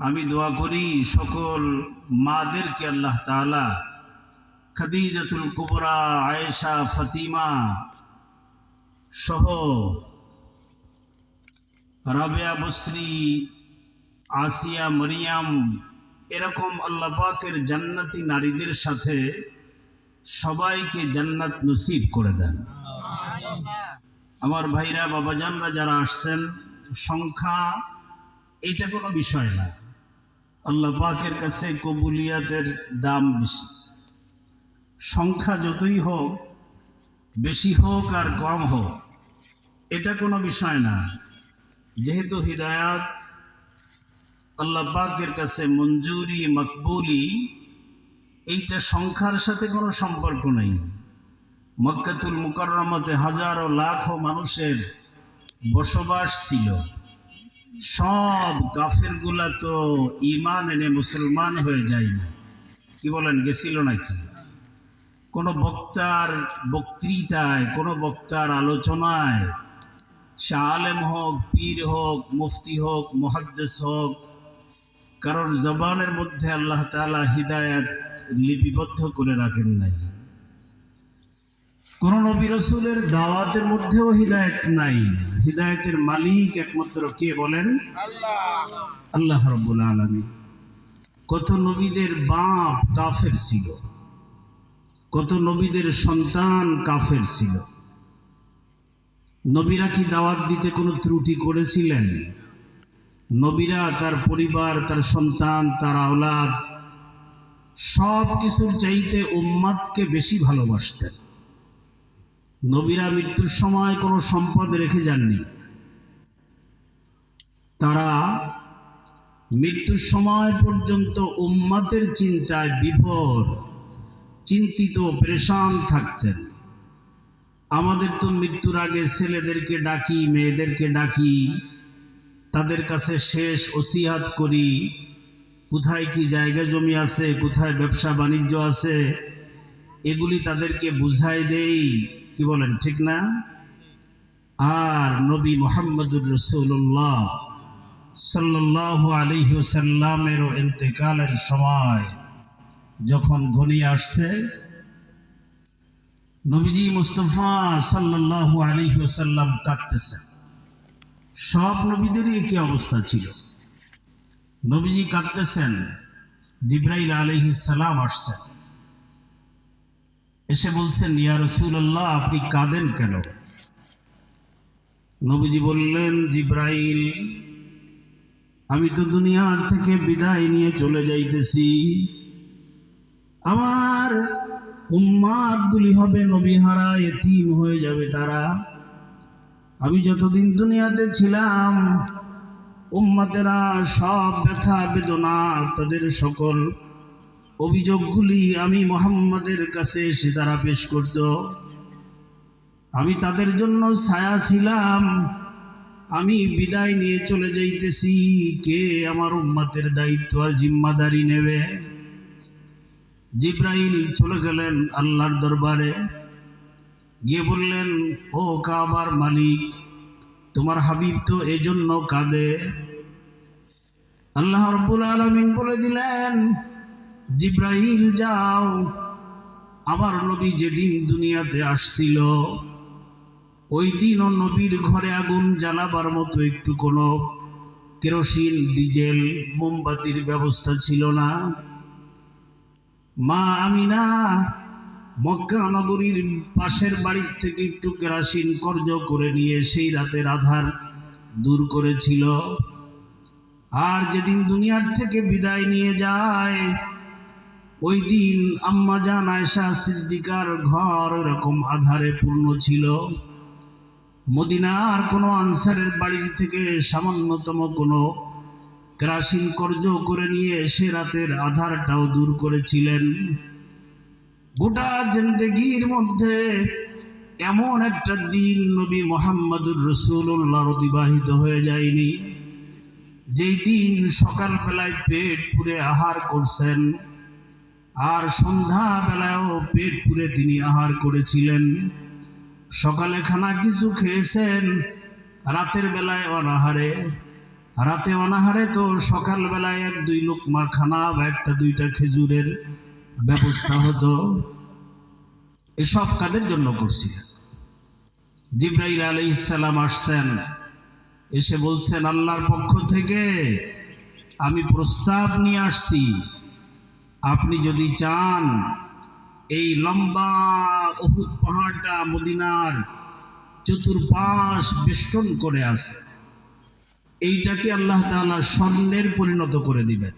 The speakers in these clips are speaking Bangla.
আমি দোয়া করি সকল মাদেরকে আল্লাহ তাআলা খাদিজাতুল কুবরা, আয়েশা, ফাতিমা সহ রাবেয়া, বসরি, আসিয়া, মরিয়াম এরকম আল্লাহ পাকের জান্নাতি নারীদের সাথে সবাইকে জান্নাত নসিব করে দেন। আমার ভাইরা, বাবাজানরা যারা আসছেন, সংখ্যা এটা কোনো বিষয় না। আল্লাহ পাকের কাছে কবুলিয়াতের দাম বেশি। সংখ্যা যতই হোক, বেশি হোক আর কম হোক, এটা কোনো বিষয় না। যেহেতু হিদায়াত আল্লাহ পাকের কাছে মঞ্জুরি, মকবুলি, এইটা সংখ্যার সাথে কোনো সম্পর্ক নেই। মক্কাতুল মুকাররমাতে হাজারো লাখো মানুষের বসবাস ছিল। সব কাফের গুলা তো ঈমান এনে মুসলমান হয়ে যায়নি। কি বলেন, গেছিল নাকি? কোন বক্তার বক্তৃতায়, কোন বক্তার আলোচনায়, সে আলেম হোক, পীর হোক, মুফতি হোক, মুহাদ্দিস হোক, কারোর জবানের মধ্যে আল্লাহ তাআলা হিদায়াত লিপিবদ্ধ করে রাখেন নাই। কোন নবী রাসূলের দাওয়াতের মধ্যেও হিদায়াত নাই। হিদায়াতের মালিক একমাত্র কে বলেন? আল্লাহ রাব্বুল আলামিন। কত নবীদের বাপ কাফের ছিল, কত নবীদের সন্তান কাফের ছিল। নবীরা কি দাওয়াত দিতে কোনো ত্রুটি করেছিলেন? নবীরা তার পরিবার, তার সন্তান, তার আওলাদ সব কিছুর চাইতে উম্মতকে বেশি ভালোবাসতেন। নবীরা মৃত্যুর সময় কোনো সম্পদ রেখে যাননি। তারা মৃত্যুর সময় পর্যন্ত উম্মতের চিন্তায় বিভোর, চিন্তিত, পেরেশান থাকতেন। আমাদের তো মৃত্যুর আগে ছেলেদেরকে ডাকি, মেয়েদেরকে ডাকি, তাদের কাছে শেষ ওসিয়াত করি, কোথায় কি জায়গা জমি আছে, কোথায় ব্যবসা বাণিজ্য আছে, এগুলি তাদেরকে বুঝাই দেই। কি বলেন, ঠিক না? আর নবী মুহাম্মদুর রাসূলুল্লাহ সাল্লাল্লাহু আলাইহি ওয়াসাল্লামের ইন্তেকালের সময় যখন ঘনিয়ে আসছে, নবীজি মুস্তাফা সাল্লাল্লাহু আলাইহি ওয়াসাল্লাম কাঁদতেছেন। সব নবীদেরই একই অবস্থা ছিল। নবীজি কাঁদতেছেন, জিবরাইল আলাইহিস সালাম আসছেন, এসে বলছেন, ইয়া রাসূলুল্লাহ, আপনি কাঁদেন কেন? নবীজি বললেন, জিবরাইল, আমি তো দুনিয়ার থেকে বিদায় নিয়ে চলে যাইতেছি। আমার উম্মাত গুলি হবে নবীহারা, এতিম হয়ে যাবে তারা। আমি যতদিন দুনিয়াতে ছিলাম, উম্মতেরা সব ব্যথা বেদনা, তাদের সকল অভিযোগগুলি আমি মুহাম্মাদের কাছে এসে তারা পেশ করত। আমি তাদের জন্য ছায়া ছিলাম। আমি বিদায় নিয়ে চলে যাইতেছি, কে আমার উম্মতের দায়িত্ব আর জিম্মাদারি নেবে? জিবরাইল চলে গেলেন আল্লাহর দরবারে, গিয়ে বললেন, ও কাবার মালিক, তোমার হাবিব তো এজন্য কাঁদে। আল্লাহ রাব্বুল আলামিন বলে দিলেন, জিবরাইল যাও, আমার নবী যেদিন দুনিয়াতে আসছিল, ওই দিনও নবীর ঘরে আগুন জ্বালাবার মতো একটু কোনো কেরোসিন, ডিজেল, মোমবাতির ব্যবস্থা ছিল না। মা আমিনা মক্কা নগরীর পাশের বাড়ির থেকে একটু কেরোসিন কর্জ করে নিয়ে সেই রাতের আধার দূর করেছিল। আর যেদিন দুনিয়ার থেকে বিদায় নিয়ে যায়, ওই দিন আম্মা জান আয়েশা সিদ্দিকার ঘর এরকম আধারে পূর্ণ ছিল। মদিনার কোনো আনসারের বাড়ির থেকে সামান্যতম কোনো কেরোসিন কর্জ করে নিয়ে সে রাতের আধারটাও দূর করেছিলেন। গোটা জিন্দেগির মধ্যে এমন একটা দিন নবী মুহাম্মদুর রাসূলুল্লাহ অতিবাহিত হয়ে যায়নি, যেই দিন সকালবেলায় পেট পুরে আহার করছেন, আর সন্ধ্যা বেলায়ও পেট পুরে তিনি আহার করেছিলেন। সকালে খানা কিছু খেয়েছেন, রাতের বেলায় অনাহারে, রাতে অনাহারে তো সকালবেলায় 1-2 লোকমা খানা বা 1-2টা খেজুরের ব্যবস্থা হতো। এসব কাদের জন্য করছিলেন? জিবরাইল আলাইহিস সালাম আসছেন, এসে বলছেন আল্লাহর পক্ষ থেকে আমি প্রস্তাব নিয়ে আসছি, আপনি যদি চান এই লম্বা উহুদ পাহাড়টা মদিনার চতুর্পাশ বেষ্টন করে আছে, এইটাকে আল্লাহ তাআলা স্বর্ণের পরিণত করে দিবেন।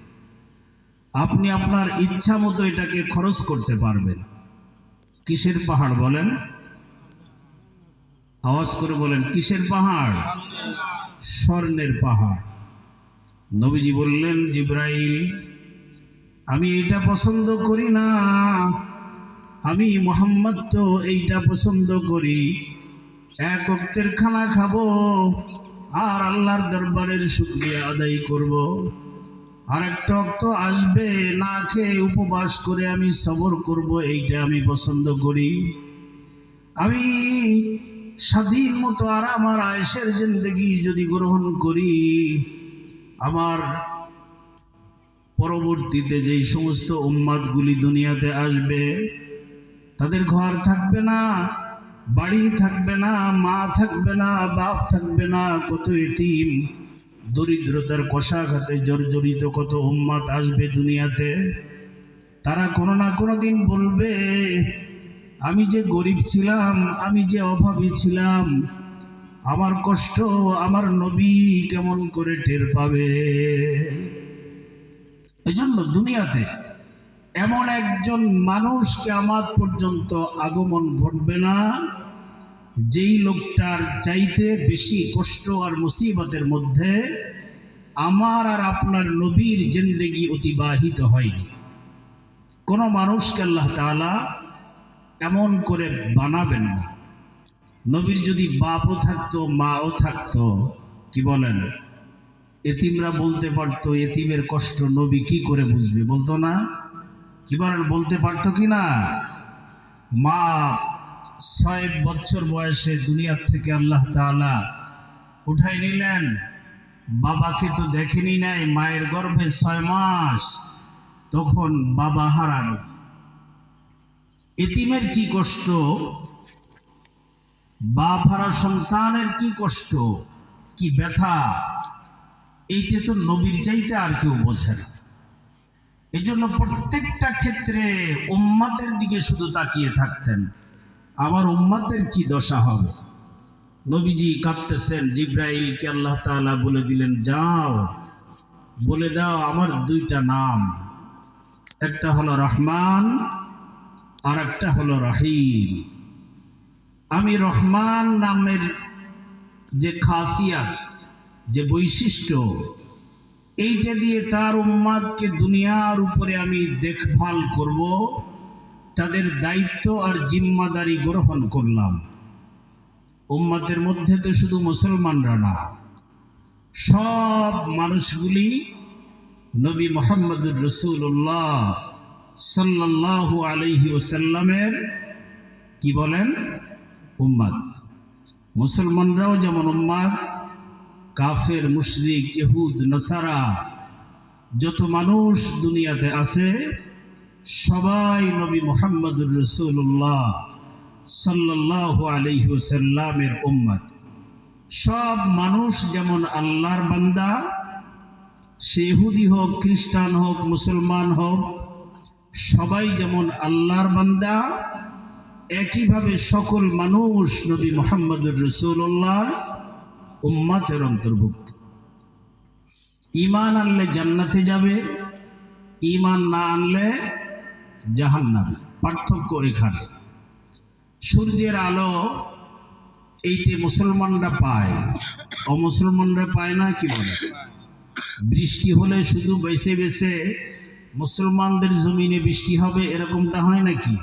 আপনি আপনার ইচ্ছা মতো এটাকে খরচ করতে পারবেন। কিসের পাহাড় বলেন? আওয়াজ করে বলেন, কিসের পাহাড়? স্বর্ণের পাহাড়। নবীজি বললেন, জিবরাইল, আমি এইটা পছন্দ করি না, আমি মুহাম্মদ তো এইটা পছন্দ করি। এক ওয়াক্তের খানা খাবো আর আল্লাহর দরবারের শুকরিয়া আদায় করব। আর একটা ওয়াক্ত আসবে না খেয়ে উপবাস করে আমি সবর করব, এইটা আমি পছন্দ করি। আমি স্বাধীন মতো আরাম আর আয়েশের জিন্দেগি যদি গ্রহণ করি, আমার পরবর্তীতে যেই সমস্ত উম্মাতগুলি দুনিয়াতে আসবে, তাদের ঘর থাকবে না, বাড়ি থাকবে না, মা থাকবে না, বাপ থাকবে না, কত এতিম, দরিদ্রতার কষাঘাতে জর্জরিত কত উম্মাত আসবে দুনিয়াতে। তারা কোনো না কোনো দিন বলবে, আমি যে গরিব ছিলাম, আমি যে অভাবী ছিলাম, আমার কষ্ট আমার নবী কেমন করে টের পাবে? এজন্য দুনিয়াতে এমন একজন মানুষ কিয়ামত পর্যন্ত আগমন ঘটবে না, যেই লোকটার চাইতে বেশি কষ্ট আর মুসিবতের মধ্যে আমার আর আপনার নবীর জিন্দেগি অতিবাহিত হয়নি। কোন মানুষকে আল্লাহ তাআলা এমন করে বানাবেন না। নবীর যদি বাপও থাকতো, মাও থাকতো, কি বলেন, এতিমরা বলতে পারতো এতিমের কষ্ট নবী কি করে বুঝবে? বলতো না? কি বলেন, বলতে পারতো কি না? মা 6 বছর বয়সে দুনিয়ার থেকে আল্লাহ তাআলা উঠাই নিলেন, বাবাকে তো দেখেনি নাই, মায়ের গর্ভে 6 মাস, তখন বাবা হারানো। এতিমের কি কষ্ট, বাপ হারা সন্তানের কি কষ্ট, কি ব্যথা, এইটা তো নবীর চাইতে আর কেউ বোঝে না। এই জন্য প্রত্যেকটা ক্ষেত্রে উম্মতের দিকে শুধু তাকিয়ে থাকতেন, আমার উম্মতের কি দশা হবে। নবীজি কাঁদতেছেন, জিবরাইলকে আল্লাহ তাআলা বলে দিলেন, যাও বলে দাও আমার 2টা নাম, একটা হলো রহমান আর একটা হলো রহিম। আমি রহমান নামের যে খাসিয়াত, যে বৈশিষ্ট্য, এইটা দিয়ে তার উম্মাদকে দুনিয়ার উপরে আমি দেখভাল করব, তাদের দায়িত্ব আর জিম্মাদারি গ্রহণ করলাম। উম্মাদের মধ্যে তো শুধু মুসলমানরা না, সব মানুষগুলি নবী মুহাম্মদুর রাসূলুল্লাহ সাল্লাল্লাহু আলাইহি ওয়াসাল্লামের কি বলেন, উম্মাদ। মুসলমানরাও যেমন উম্মাদ, কাফের, মুশরিক, ইহুদ, নাসারা যত মানুষ দুনিয়াতে আছে সবাই নবী মুহাম্মদুর রাসূলুল্লাহ সাল্লাল্লাহু আলাইহি ওয়াসাল্লামের উম্মত। সব মানুষ যেমন আল্লাহর বান্দা, সে ইহুদি হোক, খ্রিস্টান হোক, মুসলমান হোক, সবাই যেমন আল্লাহর বান্দা, একইভাবে সকল মানুষ নবী মুহাম্মদুর রাসূলুল্লাহর উম্মতের অন্তর্ভুক্ত। ঈমান আনলে জান্নাতে যাবে, ঈমান না আনলে জাহান্নামে। পার্থক্য এখানে। সূর্যের আলো এইটি মুসলমানরা পায়, অমুসলমানরা পায় না, কি বলে? বৃষ্টি হলে শুধু বেছে বেছে মুসলমানদের জমিনে বৃষ্টি হবে এরকমটা হয় নাকি?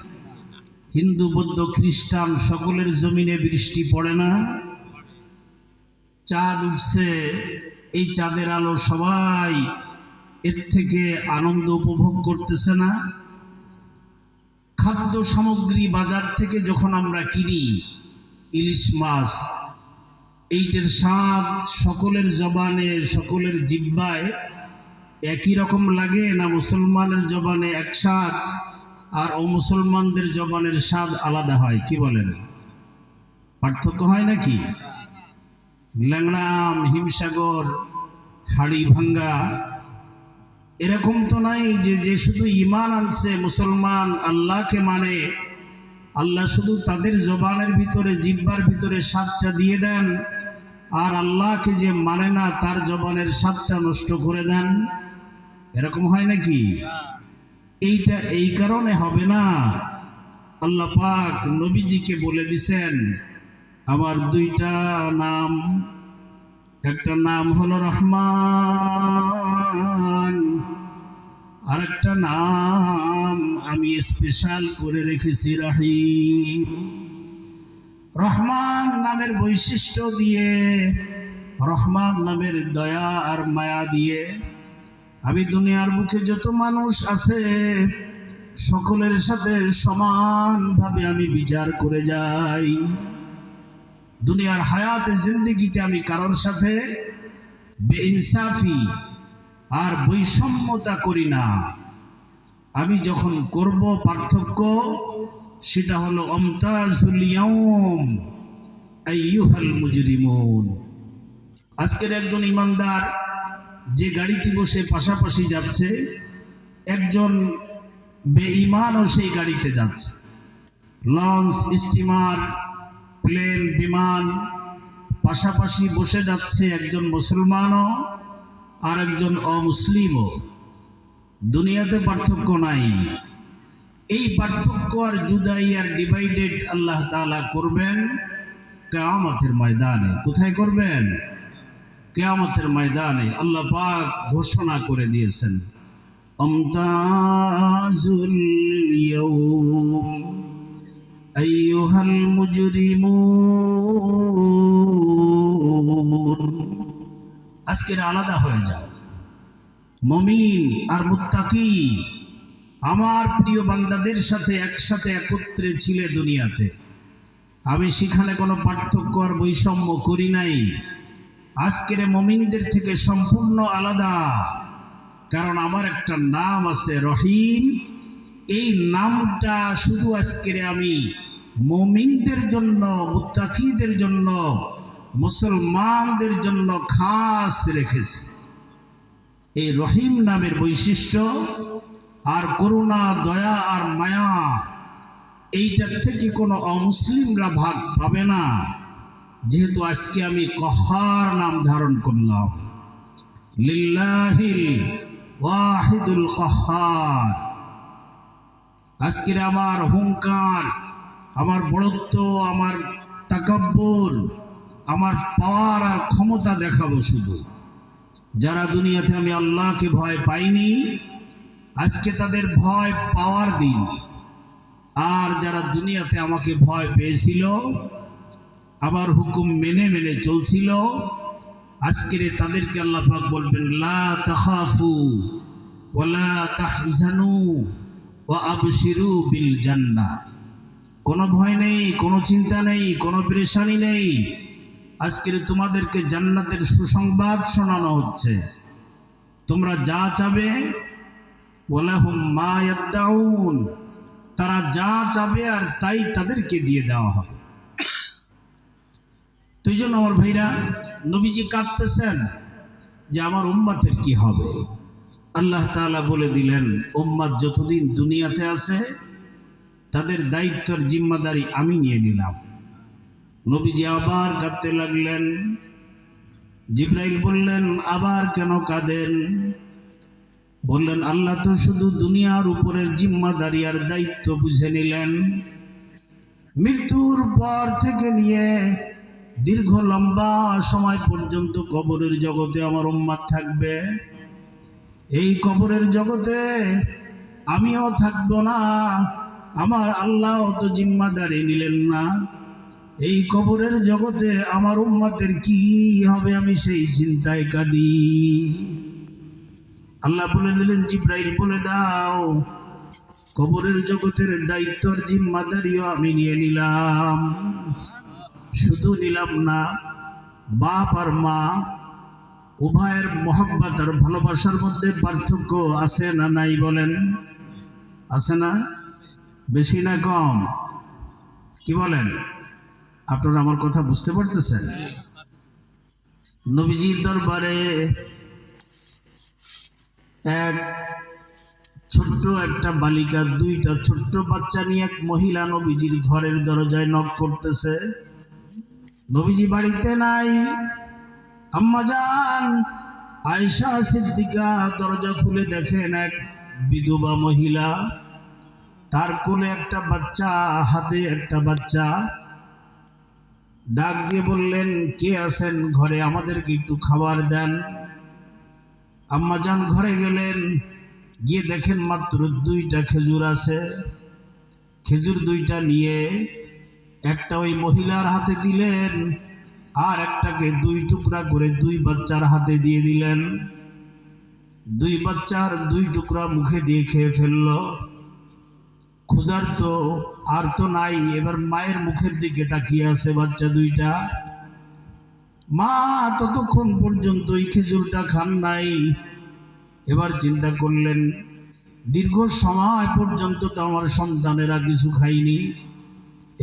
হিন্দু, বৌদ্ধ, খ্রিস্টান সকলের জমিনে বৃষ্টি পড়ে না? চাঁদ উঠছে, এই চাঁদের আলো সবাই এর থেকে আনন্দ উপভোগ করতেছে না? খাদ্য সামগ্রী বাজার থেকে যখন আমরা কিনি, ইলিশ মাছ, এইটার স্বাদ সকলের জবানে, সকলের জিহ্বায় একই রকম লাগে, না মুসলমানের জবানে এক স্বাদ আর অমুসলমানদের জবানের স্বাদ আলাদা হয়? কি বলেন, পার্থক্য হয় নাকি? ল্যাংড়াম, হিমসাগর, হাড়ি ভাঙ্গা এরকম তো নাই যে শুধু ঈমান আনছে, মুসলমান, আল্লাহকে মানে, আল্লাহ শুধু তাদের জবানের ভিতরে, জিহ্বার ভিতরে স্বাদটা দিয়ে দেন, আর আল্লাহকে যে মানে না তার জবানের স্বাদটা নষ্ট করে দেন। এরকম হয় নাকি? এইটা এই কারণে হবে না, আল্লাহ পাক নবীজিকে বলে দিছেন আমার দুইটা নাম, একটা নাম হলো রহমান, আর একটা নাম আমি স্পেশাল করে রেখেছি রহিম। রহমান নামের বৈশিষ্ট্য দিয়ে, রহমান নামের দয়া আর মায়া দিয়ে আমি দুনিয়ার বুকে যত মানুষ আছে সকলের সাথে সমানভাবে আমি বিচার করে যাই। দুনিয়ার হায়াতে জিন্দেগিতে আমি কারোর সাথে বেইনসাফি আর বৈষম্যতা করি না। আমি যখন করব পার্থক্য, সেটা হলো আমতাজুল ইয়াউম আইয়ুহাল মুজরিমুন। আজকের একজন ইমানদার যে গাড়িতে বসে পাশাপাশি যাচ্ছে, একজন বেঈমানও সেই গাড়িতে যাচ্ছে। লঞ্চ, স্টিমার, প্লেন, বিমান পাশাপাশি বসে যাচ্ছে, একজন মুসলমানও আর একজন অমুসলিমও। দুনিয়াতে পার্থক্য নাই। এই পার্থক্য আর জুদাই আর ডিভাইডেড আল্লাহ তাআলা করবেন কিয়ামতের ময়দানে। কোথায় করবেন? কিয়ামতের ময়দানে। আল্লাহ পাক ঘোষণা করে দিয়েছেন আমতাজুল ইয়াউম আইয়ুহাল মুজরিমুন। আজকের আলাদা হয়ে যাও। মুমিন আর মুত্তাকি আমার প্রিয় বান্দাদের সাথে একসাথে একত্রে ছিলে দুনিয়াতে। আমি সেখানে কোনো পার্থক্য আর বৈষম্য করি নাই। আজকের মুমিনদের থেকে সম্পূর্ণ আলাদা, কারণ আমার একটা নাম আছে রহিম। এই নামটা শুধু আজকের আমি মুমিনদের জন্য, মুত্তাকিদের জন্য, মুসলমানদের জন্য খাস রেখেছি। এই রহিম নামের বৈশিষ্ট্য আর করুণা, দয়া আর মায়া, এইটার থেকে কোনো অমুসলিমরা ভাগ পাবে না। যেহেতু আজকে আমি কহার নাম ধারণ করলাম, লিল্লাহিল ওয়াহিদুল কহার। আজকের আমার হুঙ্কার, আমার বড়ত্ব, আমার তাকাব্বুর, আমার পাওয়ার আর ক্ষমতা দেখাবো শুধু। যারা দুনিয়াতে আমি আল্লাহকে ভয় পাইনি, আজকে তাদের ভয় পাওয়ার দিন। আর যারা দুনিয়াতে আমাকে ভয় পেয়েছিল, আমার হুকুম মেনে মেনে চলছিল, আজকের তাদেরকে আল্লাহ পাক বলবেন লা তাখাফু ওয়ালা তাহজানু ওয়া আবশিরু বিল জান্নাহ। কোনো ভয় নেই, কোনো চিন্তা নেই, কোনো পেরেশানি নেই। আজকের তোমাদেরকে জান্নাতের সুসংবাদ শোনানো হচ্ছে। তোমরা যা চাবে, ওয়ালাহুম মা ইয়াদউন, তারা যা চাবে আর তাই তাদেরকে দিয়ে দেওয়া হবে। তো এই জন্য আমার ভাইরা, নবীজি কাঁদতেছেন যে আমার উম্মতের কি হবে। আল্লাহ তাআলা বলে দিলেন উম্মত যতদিন দুনিয়াতে আছে তাদের দায়িত্বের জিম্মাদারি আমি নিয়ে নিলাম। নবীজি আবার কাঁদতে লাগলেন। জিবরাইল বললেন আবার কেন কাঁদেন? বললেন আল্লাহ তো শুধু দুনিয়ার উপরের জিম্মাদারি আর দায়িত্ব বুঝে নিলেন, মৃত্যুর পর থেকে নিয়ে দীর্ঘ লম্বা সময় পর্যন্ত কবরের জগতে আমার উম্মত থাকবে। এই কবরের জগতে আমিও থাকবো না, আমার আল্লাহ তো জিম্মাদারি নিলেন না। এই কবরের জগতে আমার উম্মতের কি হবে, আমি সেই চিন্তায় কাঁদি। আল্লাহ বলে দিলেন জিবরাইল বলে দাও কবরের জগতের দায়িত্বর জিম্মাদারিও আমি নিয়ে নিলাম। শুধু নিলাম না, বাপ আর মা উভয়ের মহব্বত আর ভালোবাসার মধ্যে পার্থক্য আছে না নাই বলেন? আছে না? বেশি না কম? কি বলেন? আপনারা আমার কথা বুঝতে পারতেছেন? নবীজির দরবারে এক ছোট্ট একটা বালিকা, দুইটা ছোট্ট বাচ্চা নিয়ে এক মহিলা নবীজির ঘরের দরজায় নক করতেছে। নবীজি বাড়িতে নাই। আম্মাজান আয়েশা সিদ্দিকা দরজা খুলে দেখেন এক বিধবা মহিলা, তার কোলে একটা বাচ্চা, হাতে একটা বাচ্চা। ডাক দিয়ে বললেন, কে আছেন ঘরে? আমাদেরকে একটু খাবার দেন। আম্মাজান ঘরে গেলেন, গিয়ে দেখেন মাত্র দুইটা খেজুর আছে। খেজুর দুইটা নিয়ে একটা ওই মহিলার হাতে দিলেন, আর একটাকে দুই টুকরা করে দুই বাচ্চার হাতে দিয়ে দিলেন। দুই বাচ্চার দুই টুকরা মুখে দিয়ে খেয়ে ফেলল। ক্ষুধার্ত আর তো নাই, এবার মায়ের মুখের দিকে তাকিয়ে আছে বাচ্চা দুইটা। মা ততক্ষণ পর্যন্ত এই খেজুরটা খান নাই। এবার চিন্তা করলেন, দীর্ঘ সময় পর্যন্ত তো আমার সন্তানেরা কিছু খায়নি,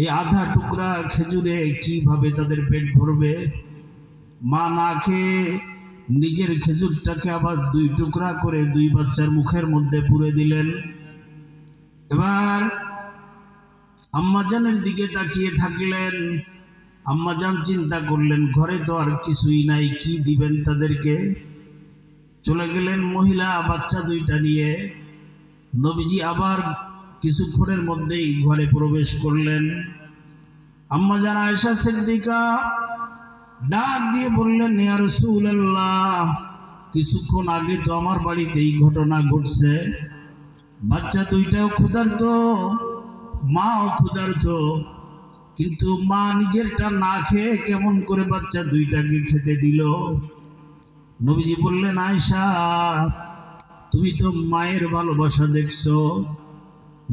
এই আধা টুকরা খেজুরে কিভাবে তাদের পেট ভরবে? মা না খেয়ে নিজের খেজুরটাকে আবার দুই টুকরা করে দুই বাচ্চার মুখের মধ্যে পুরে দিলেন। এবার আম্মাজানের দিকে তাকিয়ে থাকলেন। আম্মাজান চিন্তা করলেন, ঘরে তো আর কিছুই নাই, কি দিবেন তাদেরকে? চলে গেলেন মহিলা বাচ্চা দুইটা নিয়ে। নবীজি আবার কিছুক্ষণের মধ্যেই ঘরে প্রবেশ করলেন। আম্মাজান আয়েশা সিদ্দিকা ডাক দিয়ে বললেন, ইয়া রাসূলুল্লাহ, কিছুক্ষণ আগে তো আমার বাড়িতে এই ঘটনা ঘটছে। বাচ্চা দুইটাও ক্ষুধার্ত, মাও ক্ষুধার্ত, কিন্তু মা নিজেরটা না খেয়ে কেমন করে বাচ্চা দুইটাকে খেতে দিল? নবীজি বললেন, আয়েশা, তুমি তো মায়ের ভালোবাসা দেখছো,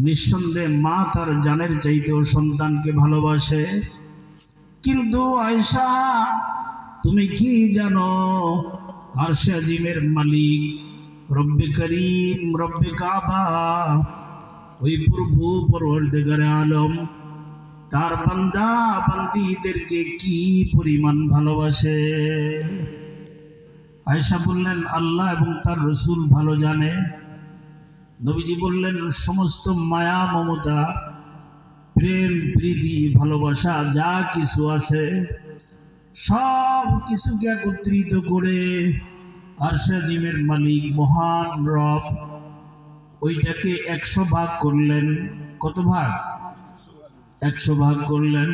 নিঃসন্দেহে মা তার জানের চাইতেও সন্তানকে ভালোবাসে। কিন্তু আয়েশা, তুমি কি জানো, আরশে আজিমের মালিক রব্বে করিম, রব্বে কাবা, ওই প্রভু পরওয়ারদিগারে আলম তার বান্দা বান্দীদেরকে কি পরিমাণ ভালোবাসে? আয়েশা বললেন, আল্লাহ এবং তার রসুল ভালো জানে। নবীজি বললেন, সমস্ত মায়া মমতা প্রেম প্রীতি ভালোবাসা যা কিছু আছে সব কিছুকে একত্রিত করে আরশে আজিমের মালিক মহান রব ওইটাকে 100 ভাগ করলেন। কত ভাগ? 100 ভাগ করলেন।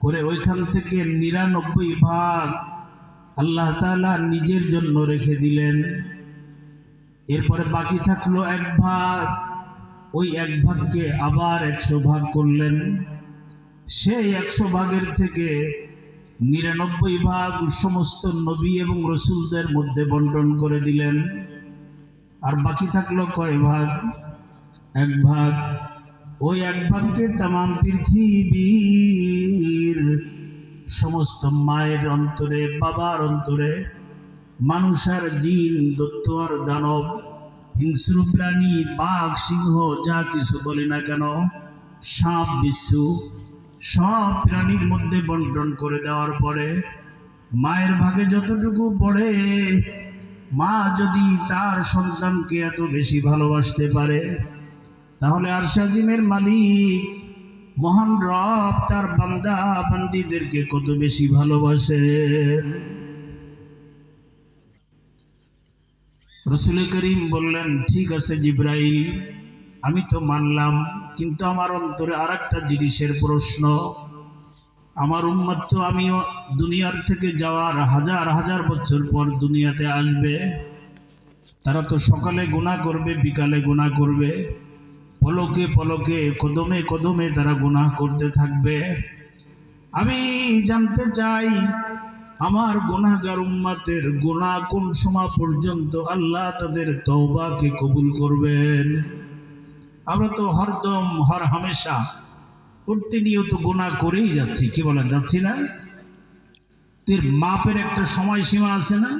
করে ওইখান থেকে 99 ভাগ আল্লাহ তাআলা নিজের জন্য রেখে দিলেন। এরপরে বাকি থাকলো 1 ভাগ। ওই 1 ভাগকে আবার 100 ভাগ করলেন। সেই 100 ভাগের থেকে 99 ভাগ সমস্ত নবী এবং রসুলদের মধ্যে বন্টন করে দিলেন। আর বাকি থাকলো কয় ভাগ? 1 ভাগ। ওই 1 ভাগকে তামাম পৃথিবীর সমস্ত মায়ের অন্তরে, বাবার অন্তরে, মানুষ আর জিন, দৈত্য আর দানব, হিংস্র প্রাণী, বাঘ সিংহ যা কিছু বলি না কেন, সাপ বিচ্ছু, সব প্রাণীর মধ্যে বন্টন করে দেওয়ার পরে মায়ের ভাগে যতটুকু পড়ে, মা যদি তার সন্তানকে এত বেশি ভালোবাসতে পারে, তাহলে আরশে আজিমের মালিক মহান রব তার বান্দা বান্দীদেরকে কত বেশি ভালোবাসে। রাসূল করিম বললেন, ঠিক আছে জিবরাইল, আমি তো মানলাম, কিন্তু আমার অন্তরে আরেকটা জিনিসের প্রশ্ন। আমার উম্মত তো আমি দুনিয়ার থেকে যাওয়ার হাজার হাজার বছর পর দুনিয়াতে আসবে। তারা তো সকালে গুনাহ করবে, বিকালে গুনাহ করবে, পলকে পলকে, কদমে কদমে তারা গুনাহ করতে থাকবে। আমি জানতে চাই, আমার গুনাহগার উম্মতের গুনাহ কোন সময় পর্যন্ত আল্লাহ তাদের তওবাকে কবুল করবেন? আমরা তো হরদম হর হামেশা প্রতিনিয়ত গুনাহ করেই যাচ্ছি, কি বলেন, যাচ্ছি না? তোর মাপের একটা সময়সীমা আছে না?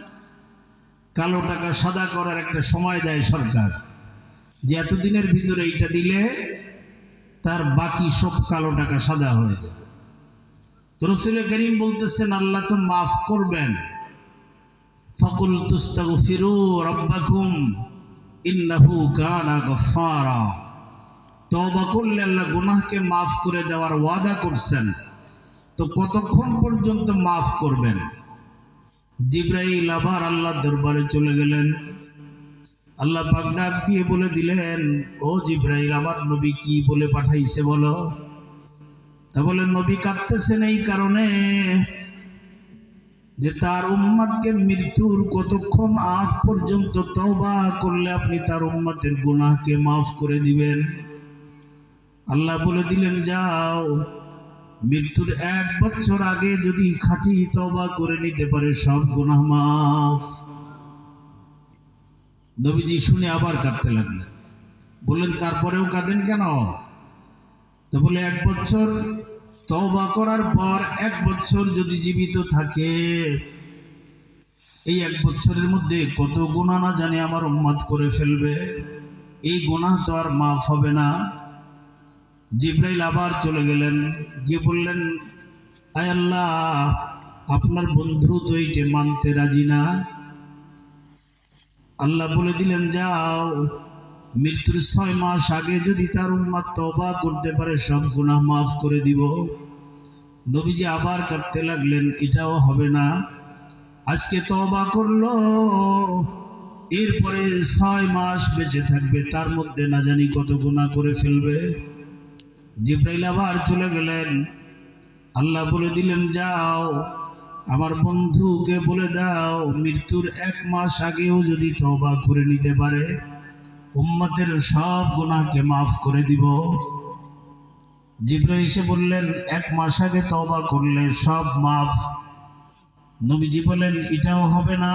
কালো টাকা সাদা করার একটা সময় দেয় সরকার, যে এতদিনের ভিতরে এইটা দিলে তার বাকি সব কালো টাকা সাদা হয়ে যাবে। তো রাসূল করিম বলতেছেন আল্লাহ তো মাফ করবেন। ফাকুল তুস্তাগফিরু রাব্বাকুম ইন্নাহু কানা গফফারা। তওবা করলে আল্লাহ গুনাহকে মাফ করে দেওয়ার ওয়াদা করছেন। তো কতক্ষণ পর্যন্ত মাফ করবেন? জিবরাইল আবার আল্লাহর দরবারে চলে গেলেন। আল্লাহ পাক ডাক দিয়ে বলে দিলেন, ও জিবরাইল, আমার নবী কি বলে পাঠাইছে বলো। তা বলে, নবী কাঁদতেছেন এই কারণে যে তার উম্মতকে মৃত্যুর কতক্ষণ আগ পর্যন্ত তওবা করলে আপনি তার উম্মতের গুনাহকে মাফ করে দিবেন। আল্লাহ বলে দিলেন, যাও, মৃত্যুর 1 বছর আগে যদি খাঁটি তওবা করে নিতে পারে সব গুনাহ মাফ। নবীজি শুনে আবার কাঁদতে লাগলেন। বললেন, তারপরেও কাঁদেন কেন? তো বলে, 1 বছর তওবা করার পর 1 বছর যদি জীবিত থাকে, এই 1 বছরের মধ্যে কত গুনাহ না জানি আমার উম্মত করে ফেলবে, এই গুনাহ তো আর মাফ হবে না। জিবরাইল আবার চলে গেলেন, গিয়ে বললেন, আয় আল্লাহ, আপনার বন্ধু তো এইটা মানতে রাজি না। আল্লাহ বলে দিলেন, যাও, মৃত্যুর 6 মাস আগে যদি তার উম্মত তওবা করতে পারে সব গুনাহ মাফ করে দিব। নবীজি আবার কাঁদতে লাগলেন, এটাও হবে না। আজকে তওবা করলো, এরপরে 6 মাস বেঁচে থাকবে, তার মধ্যে না জানি কত গুনাহ করে ফেলবে। জিবরাইল আবার চলে গেলেন। আল্লাহ বলে দিলেন, যাও, আমার বন্ধুকে বলে দাও, মৃত্যুর 1 মাস আগেও যদি তওবা করে নিতে পারে উম্মতের সব গুনাহকে মাফ করে দিব। জিবরাইল এসে বললেন, 1 মাস আগে তওবা করলে সব মাফ। নবীজি বলেন, এটাও হবে না।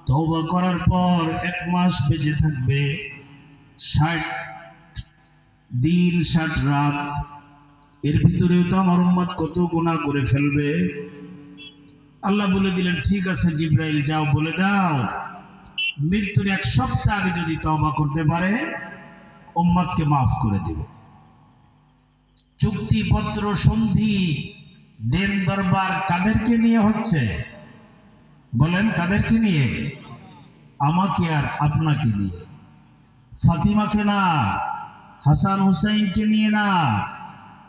তওবা করার পর 1 মাস বেঁচে থাকবে, 60 দিন 60 রাত, এর ভিতরেও তো আমার উম্মত কত গুনাহ করে ফেলবে। আল্লাহ বলে দিলেন, ঠিক আছে জিবরাইল, যাও বলে দাও, মৃত্যুর 1 সপ্তাহ আগে যদি তওবা করতে পারে উম্মতকে মাফ করে দেব। চুক্তিপত্র, সন্ধি, দেন দরবার কাদেরকে নিয়ে হচ্ছে? বলেন, কাদেরকে নিয়ে? আমাকে আর আপনাকে নিয়ে। ফাতিমাকে না, হাসান হুসাইনকে নিয়ে না,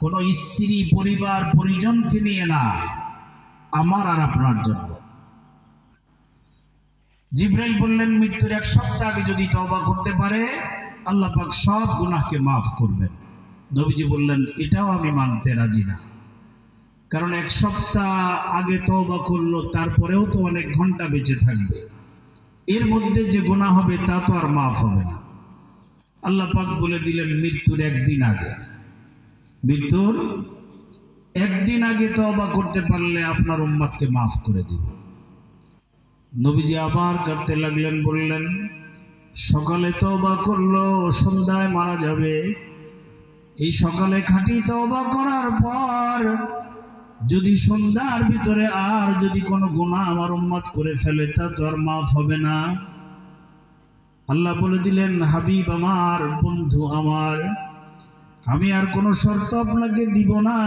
কোনো স্ত্রী, পরিবার, পরিজনকে নিয়ে না, আমার আর আপনার জন্য। জিবরাইল বললেন, মৃত্যুর 1 সপ্তাহ আগে যদি তওবা করতে পারে আল্লাহ পাক সব গুনাহকে মাফ করবেন। নবীজি বললেন, এটাও আমি মানতে রাজি না, কারণ 1 সপ্তাহ আগে তওবা করলো, তারপরেও তো অনেক ঘন্টা বেঁচে থাকবে, এর মধ্যে যে গুনাহ হবে তা তো আর মাফ হবে না। আল্লাহ পাক বলে দিলেন, মৃত্যুর 1 দিন আগে, মৃত্যুর 1 দিন আগে তওবা করতে পারলে আপনার উম্মতকে মাফ করে দিব। নবীজি আবার কাঁদতে লাগলেন, বললেন, সকালে তওবা করলো, সন্ধ্যায় মারা যাবে। এই সকালে খাঁটি তওবা করার পর যদি সন্ধ্যার ভিতরে আর যদি কোনো গুনাহ আমার উম্মত করে ফেলে তা তো আর মাফ হবে না। আল্লাহ বলে দিলেন, হাবিব আমার, বন্ধু আমার, আমি আর কোনো শর্ত আপনাকে দিব না।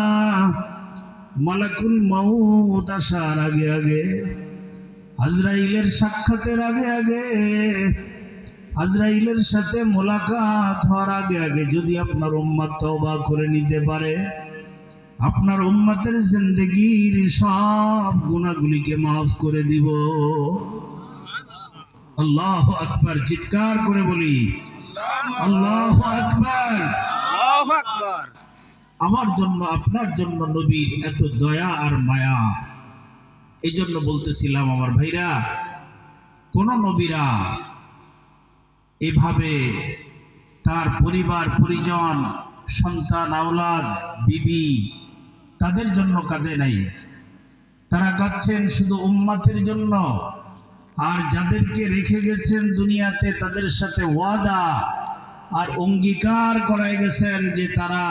মালাকুল মাউত আসার আগে আগে, আজরাইলের সাক্ষাতের আগে আগে, আজরাইলের সাথে মোলাকাত হওয়ার আগে আগে যদি আপনার উম্মত তওবা করে নিতে পারে আপনার উম্মতের জিন্দেগীর সব গুনাহগুলিকে মাফ করে দিব। আল্লাহু আকবার, চিৎকার করে বলি আল্লাহু আকবার, আল্লাহু আকবার। আমার জন্য, আপনার জন্য নবীর এত দয়া আর মায়া। এই জন্য বলতেছিলাম আমার ভাইরা, কোন নবীরা এভাবে তার পরিবার, পরিজন, সন্তান, আওলাদ, বিবি, তাদের জন্য কাঁদে নাই। তারা কাঁদছেন শুধু উম্মতের জন্য। আর যাদেরকে রেখে গেছেন দুনিয়াতে, তাদের সাথে ওয়াদা আর অঙ্গীকার করাই গেছেন যে তারা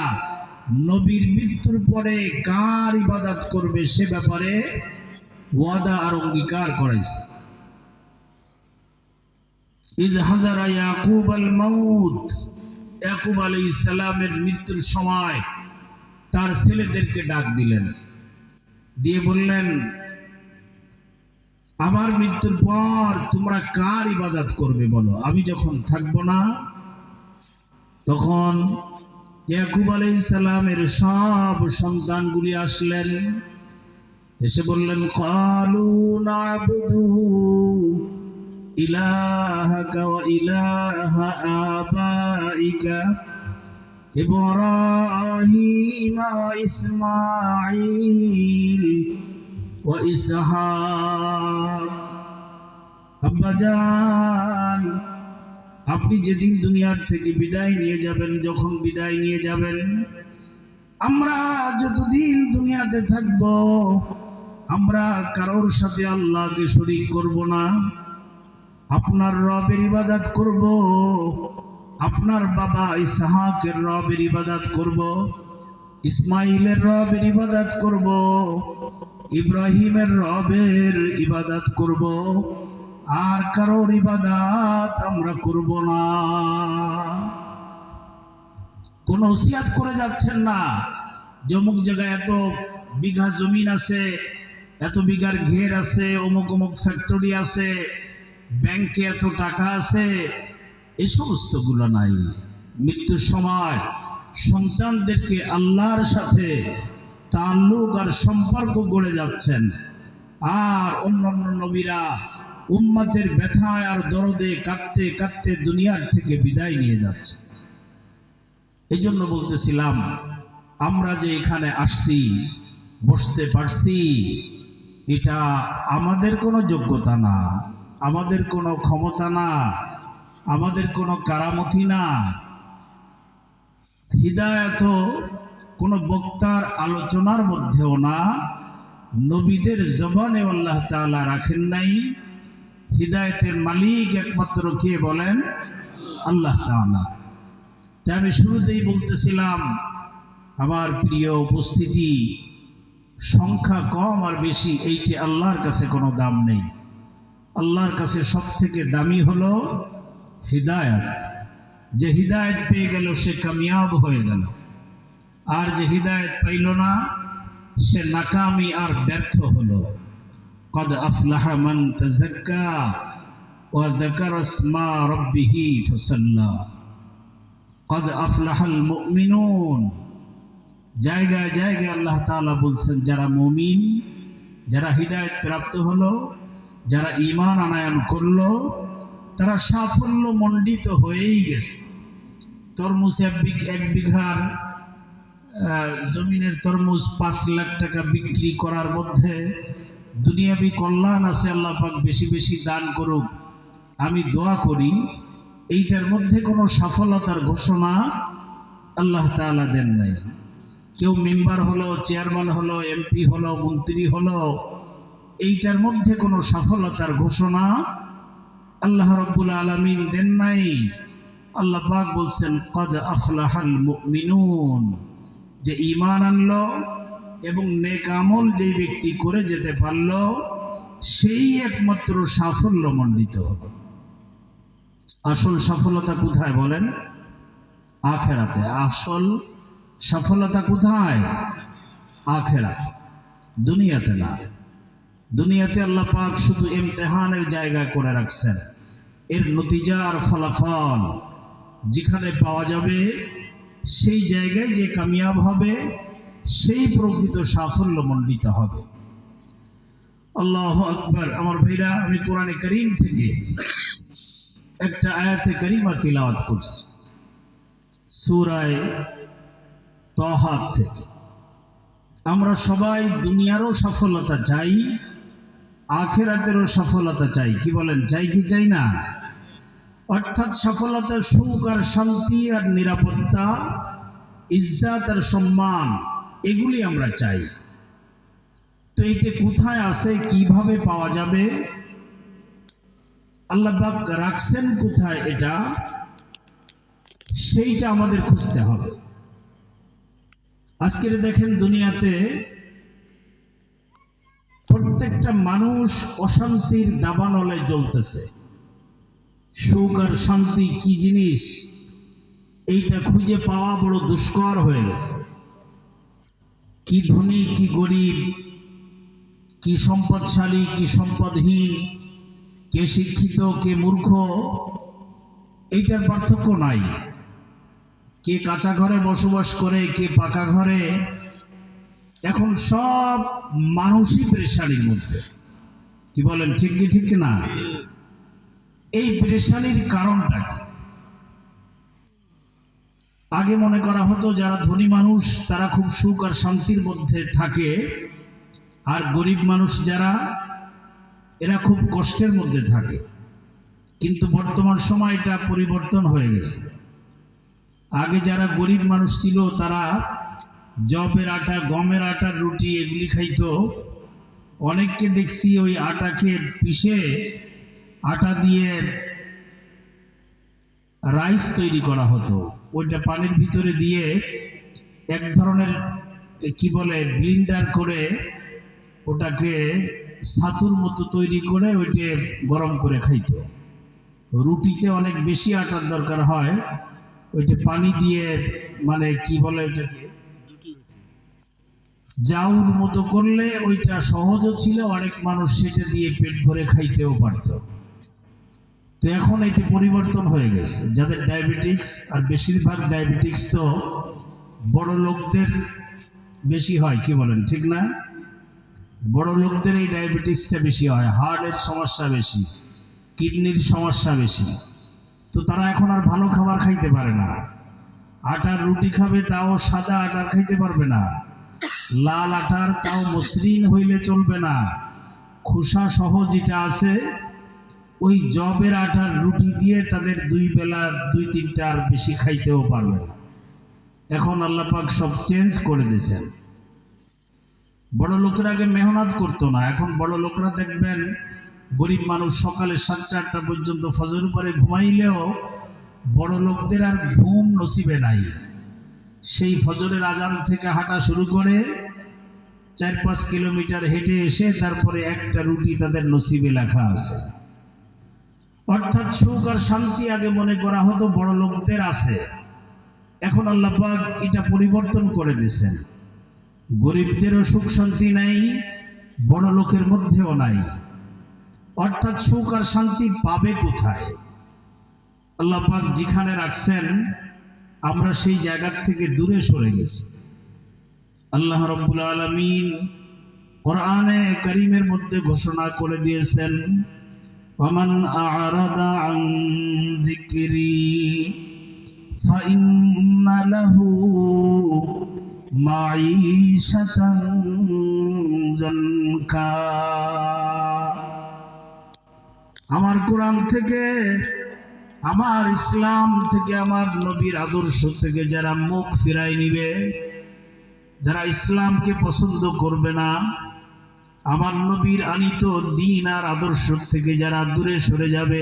নবীর মৃত্যুর পরে কার ইবাদত করবে সে ব্যাপারে ওয়াদা আর অঙ্গীকার করেছে। ইজ হাজারা ইয়াকুব আল মাউত, ইয়াকুব আলাইহিস সালামের মৃত্যুর সময় তার ছেলেদেরকে ডাক দিলেন, দিয়ে বললেন, আমার মৃত্যুর পর তোমরা কার ইবাদত করবে বলো, আমি যখন থাকবো না। তখন ইয়াকুব আলাইহিস সালামের সব সন্তানগুলি আসলেন, এসে বললেন, ক্বালু না'বুদু ইলাহাকা ওয়া ইলাহা আবাইকা ইব্রাহিম ওয়া ইসমাঈল ওয়া ইসহাক। আব্বাজান, আপনি যেদিন দুনিয়ার থেকে বিদায় নিয়ে যাবেন, যখন বিদায় নিয়ে যাবেন, আমরা যতদিন দুনিয়াতে থাকব আমরা কারোর সাথে আল্লাহকে শরীক করব না। আপনার রবের ইবাদত করব, আপনার বাবা ইসহাকের রবের ইবাদত করব, ইসমাইলের রবের ইবাদত করব, ইব্রাহিমের রবের ইবাদত করব, আর কারোর ইবাদত আমরা করব না। কোন ওসিয়াত করে যাচ্ছেন না যে অমুক জায়গায় এত বিঘা জমিন আছে, এত বিঘার ঘের আছে, অমুক অমুক ফ্যাক্টরি আছে, ব্যাংকে এত টাকা আছে, এই সমস্ত গুলো নাই। মৃত্যুর সময় সন্তানদেরকে আল্লাহর সাথে তাল্লুক আর সম্পর্ক গড়ে যাচ্ছেন, আর অন্যান্য নবীরা উম্মতের ব্যথায় আর দরদে কাঁদতে কাঁদতে দুনিয়ার থেকে বিদায় নিয়ে যাচ্ছে। এই জন্য বলতেছিলাম, আমরা যে এখানে আসছি, বসতে পারছি, এটা আমাদের কোনো যোগ্যতা না, আমাদের কোনো ক্ষমতা না, আমাদের কোনো কারামতি না। হিদায়াত কোনো বক্তার আলোচনার মধ্যেও না, নবীদের জবানে আল্লাহ তাআলা রাখেন নাই। হিদায়াতের মালিক একমাত্র কে বলেন? আল্লাহ তাআলা। তাই আমি শুরুতেই বলতেছিলাম, আমার প্রিয় উপস্থিতি, সংখ্যা কম আর বেশি এইটি আল্লাহর কাছে কোনো দাম নেই। আল্লাহর কাছে সব থেকে দামি হলো হিদায়াত। যে হিদায়াত পেয়ে গেল সে কামিয়াব হয়ে গেল, আর যে হিদায়াত পাইল না সে নাকামি আর ব্যর্থ হলো। قد أفلح من تزكى وذكر اسم ربه فصلى قد أفلح المؤمنون। জায়গায় জায়গায় আল্লাহ তাআলা বলছেন, যারা মুমিন, যারা হিদায়াত প্রাপ্ত হলো, যারা ঈমান আনয়ন করলো, তারা সাফল্য মণ্ডিত হয়েই গেছে। তরমুজ এক বিঘার জমিনের তরমুজ 5 লাখ টাকা বিক্রি করার মধ্যে দুনিয়াবি কল্যাণ আছে। আল্লাহ পাক বেশি বেশি দান করুক, আমি দোয়া করি। এইটার মধ্যে কোনো সফলতার ঘোষণা আল্লাহ তাআলা দেন নাই। কেউ মেম্বার হলো, চেয়ারম্যান হলো, এমপি হলো, মন্ত্রী হলো, এইটার মধ্যে কোনো সফলতার ঘোষণা আল্লাহ রাব্বুল আলামিন দেন নাই। আল্লাহ পাক বলছেন, কদ আফলাহাল মুমিনুন, যে ঈমান আনলো এবং নেক আমল যেই ব্যক্তি করে যেতে পারলো, সেই একমাত্র সাফল্য মণ্ডিত হলো। আসল সফলতা কোথায় বলেন? আখিরাতে। আসল সফলতা কোথায়? আখিরাত, দুনিয়াতে না। দুনিয়াতে আল্লাহ পাক শুধু ইমতিহানের জায়গা করে রাখছেন। এর নতিজা আর ফলাফল যেখানে পাওয়া যাবে, সেই জায়গায় যে কামিয়াব হবে, সেই প্রকৃত সাফল্য মণ্ডিত হবে। আল্লাহু আকবার। আমার ভাইরা, আমি কোরআনে কারীম থেকে একটা আয়াতে কারিমা তিলাওয়াত করছি, সূরা তাহা থেকে। আমরা সবাই দুনিয়ারও সফলতা চাই, আখিরাতেরও সফলতা চাই। কি বলেন, চাই কি চাই না? অর্থাৎ সফলতা, সুখ আর শান্তি আর নিরাপত্তা, ইজ্জত আর সম্মান, এগুলি আমরা চাই। তো এইটা কোথায় আছে, কিভাবে পাওয়া যাবে, আল্লাহ পাক রাখছেন কোথায়, এটা সেইটা আমাদের খুঁজতে হবে। আজকের দেখেন দুনিয়াতে প্রত্যেকটা মানুষ অশান্তির দাবানলে জ্বলতেছে। সুখ আর শান্তি কি জিনিস এইটা খুঁজে পাওয়া বড় দুষ্কর হয়ে গেছে। কি ধনী কি গরিব, কি সম্পদশালী কি সম্পদহীন, কে শিক্ষিত কে মূর্খ, এইটার পার্থক্য নাই। কে কাঁচা ঘরে বসবাস করে কে পাকা ঘরে, এখন সব মানুষই পেরেশানির মধ্যে। কি বলেন, ঠিক কি ঠিক না? এই পেরেশানির কারণটা কি? আগে মনে করা হতো যারা ধনী মানুষ তারা খুব সুখ আর শান্তির মধ্যে থাকে, আর গরিব মানুষ যারা এরা খুব কষ্টের মধ্যে থাকে। কিন্তু বর্তমান সময়টা পরিবর্তন হয়ে গেছে। আগে যারা গরিব মানুষ ছিল তারা জবের আটা গমের আটার রুটি এগুলি খাইতো। অনেককে দেখছি ওই আটাকে পিষে আটা দিয়ে রাইস তৈরি করা হতো। ওইটা পানির ভিতরে দিয়ে এক ধরনের কি বলে ব্লিন্ডার করে ওটাকে ছাতুর মতো তৈরি করে ওইটা গরম করে খাইতো। রুটিতে অনেক বেশি আটার দরকার হয়, ওইটা পানি দিয়ে মানে কি বলে ওইটাকে জাউর মতো করলে ওইটা সহজও ছিল, অনেক মানুষ সেটা দিয়ে পেট ভরে খাইতেও পারত। তো এখন এটি পরিবর্তন হয়ে গেছে। যাদের ডায়াবেটিক্স, আর বেশিরভাগ ডায়াবেটিক্স তো বড় লোকদের বেশি হয়, কি বলেন ঠিক না? বড় লোকদের এই ডায়াবেটিক্সটা বেশি হয়, হার্টের সমস্যা বেশি, কিডনির সমস্যা বেশি। তো তারা এখন আর ভালো খাবার খাইতে পারে না। আটার রুটি খাবে তাও সাদা আটার খাইতে পারবে না, লাল আটার তাও মসৃণ হইলে চলবে না, খোসা সহ যেটা আছে ওই জবের আটার রুটি দিয়ে তাদের দুই বেলা দুই তিনটা আর বেশি খাইতেও পারবে না। এখন আল্লাহ পাক সব চেঞ্জ করে দিয়েছেন। বড় লোকেরা আগে মেহনত করতো না, এখন বড় লোকরা দেখবেন গরিব মানুষ সকালে 7টা-8টা পর্যন্ত ফজর পরে ঘুমাইলেও বড় লোকদের আর ঘুম নসিবে নাই। সেই ফজরের আজান থেকে হাঁটা শুরু করে 4-5 কিলোমিটার হেঁটে এসে তারপরে একটা রুটি তাদের নসিবে লেখা আছে। অর্থাৎ সুখ আর শান্তি আগে মনে করা হতো বড় লোকদের আছে, এখন আল্লাহ পাক এটা পরিবর্তন করে দিয়েছেন। গরিবদেরও সুখ শান্তি নাই, বড় লোকের মধ্যেও নাই। অর্থাৎ সুখ আর শান্তি পাবে কোথায়? আল্লাহ পাক যেখানে রাখছেন আমরা সেই জায়গা থেকে দূরে সরে গেছি। আল্লাহ রাব্বুল আলামিন কোরআনে কারীমের মধ্যে ঘোষণা করে দিয়েছেন, ওয়ামান আ'রাদা আন যিকরি ফাইন্না লাহু মাঈশাতান যানকা। আমার কোরআন থেকে, আমার ইসলাম থেকে, আমার নবীর আদর্শ থেকে যারা মুখ ফিরাই নিবে, যারা ইসলামকে পছন্দ করবে না, আমার নবীর আনিত দ্বীন আর আদর্শ থেকে যারা দূরে সরে যাবে,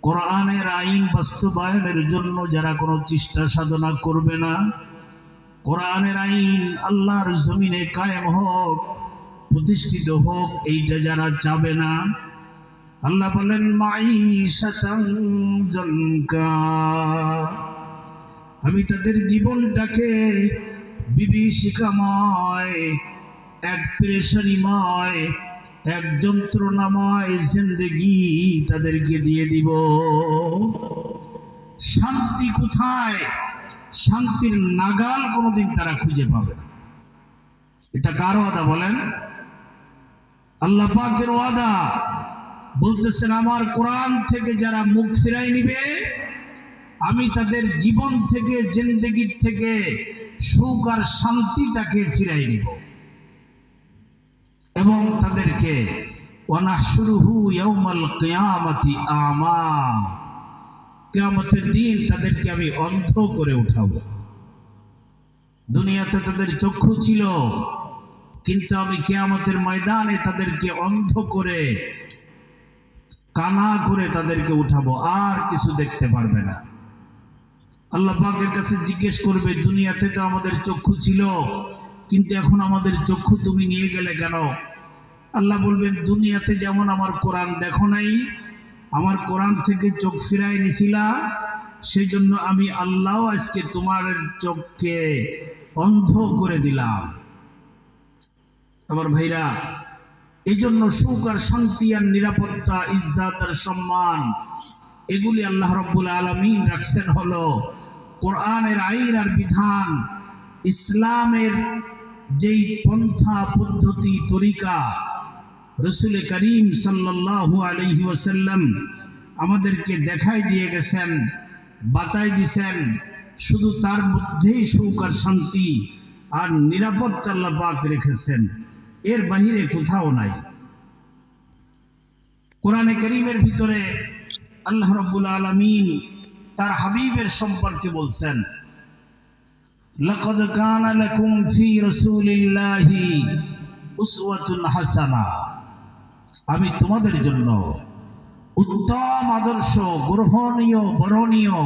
কোরআনের আইন বাস্তবায়নের জন্য যারা কোনো চেষ্টা সাধনা করবে না, কোরআনের আইন আল্লাহর জমিনে কায়েম হোক, প্রতিষ্ঠিত হোক, এইটা যারা চাবে না, আল্লাহ বলেন মাঈশাতান যানকা, আমি তাদের জীবনটাকে বিভীষিকাময়, এক পেরেশানিময়, এক যন্ত্রণাময় জিন্দেগি তাদেরকে দিয়ে দিব। শান্তি কোথায়? শান্তির নাগাল কোনোদিন তারা খুঁজে পাবে না। এটা কার ওয়াদা বলেন? আল্লাহ পাকের ওয়াদা। বলতেছেন আমার কোরআন থেকে যারা মুখ ফিরাই নিবে, আমি তাদের জীবন থেকে, জিন্দেগির থেকে সুখ আর শান্তিটাকে ফিরাই নিব, এবং তাদেরকে ওয়ানাহশুরুহু ইয়াউমাল কিয়ামাতি আমা, কিয়ামতের দিন তাদেরকে আমি অন্ধ করে উঠাবো। দুনিয়াতে তাদের চক্ষু ছিল, কিন্তু আমি কিয়ামতের ময়দানে তাদেরকে অন্ধ করে, কানা করে তাদেরকে উঠাবো, আর কিছু দেখতে পারবে না। আল্লাহ পাকের কাছে জিজ্ঞেস করবে, দুনিয়াতে তো আমাদের চক্ষু ছিল, কিন্তু এখন আমাদের চক্ষু তুমি নিয়ে গেলে কেন? আল্লাহ বলবেন, দুনিয়াতে যেমন আমার কোরআন দেখো নাই, আমার কোরআন থেকে চোখ ফিরাই নিছিলা, সেই জন্য আমি আল্লাহ আজকে তোমার চোখকে অন্ধ করে দিলাম। আমার ভাইরা, এই জন্য সুখ আর শান্তি আর নিরাপত্তা, ইজ্জত আর সম্মান, এগুলি আল্লাহ রাব্বুল আলামিন রাখছেন হলো কোরআনের আইন আর বিধান, ইসলামের যেই পন্থা পদ্ধতি তরিকা রাসূল করিম সাল্লাল্লাহু আলাইহি ওয়াসাল্লাম আমাদেরকে দেখাই দিয়ে গেছেন, বাতাই দিয়েছেন। শুধু তার মধ্যেই সুখ আর শান্তি আর নিরাপত্তা আল্লাহ পাক রেখেছেন, এর বাহিরে কোথাও নাই। কোরআনে কারীমের ভিতরে আল্লাহ রাব্বুল আলামিন তার হাবিবের সম্পর্কে বলছেন, লাকাদ কানা লাকুম ফি রাসূলিল্লাহি উসওয়াতুন হাসানাহ, আমি তোমাদের জন্য উত্তম আদর্শ, গ্রহণীয় বরণীয়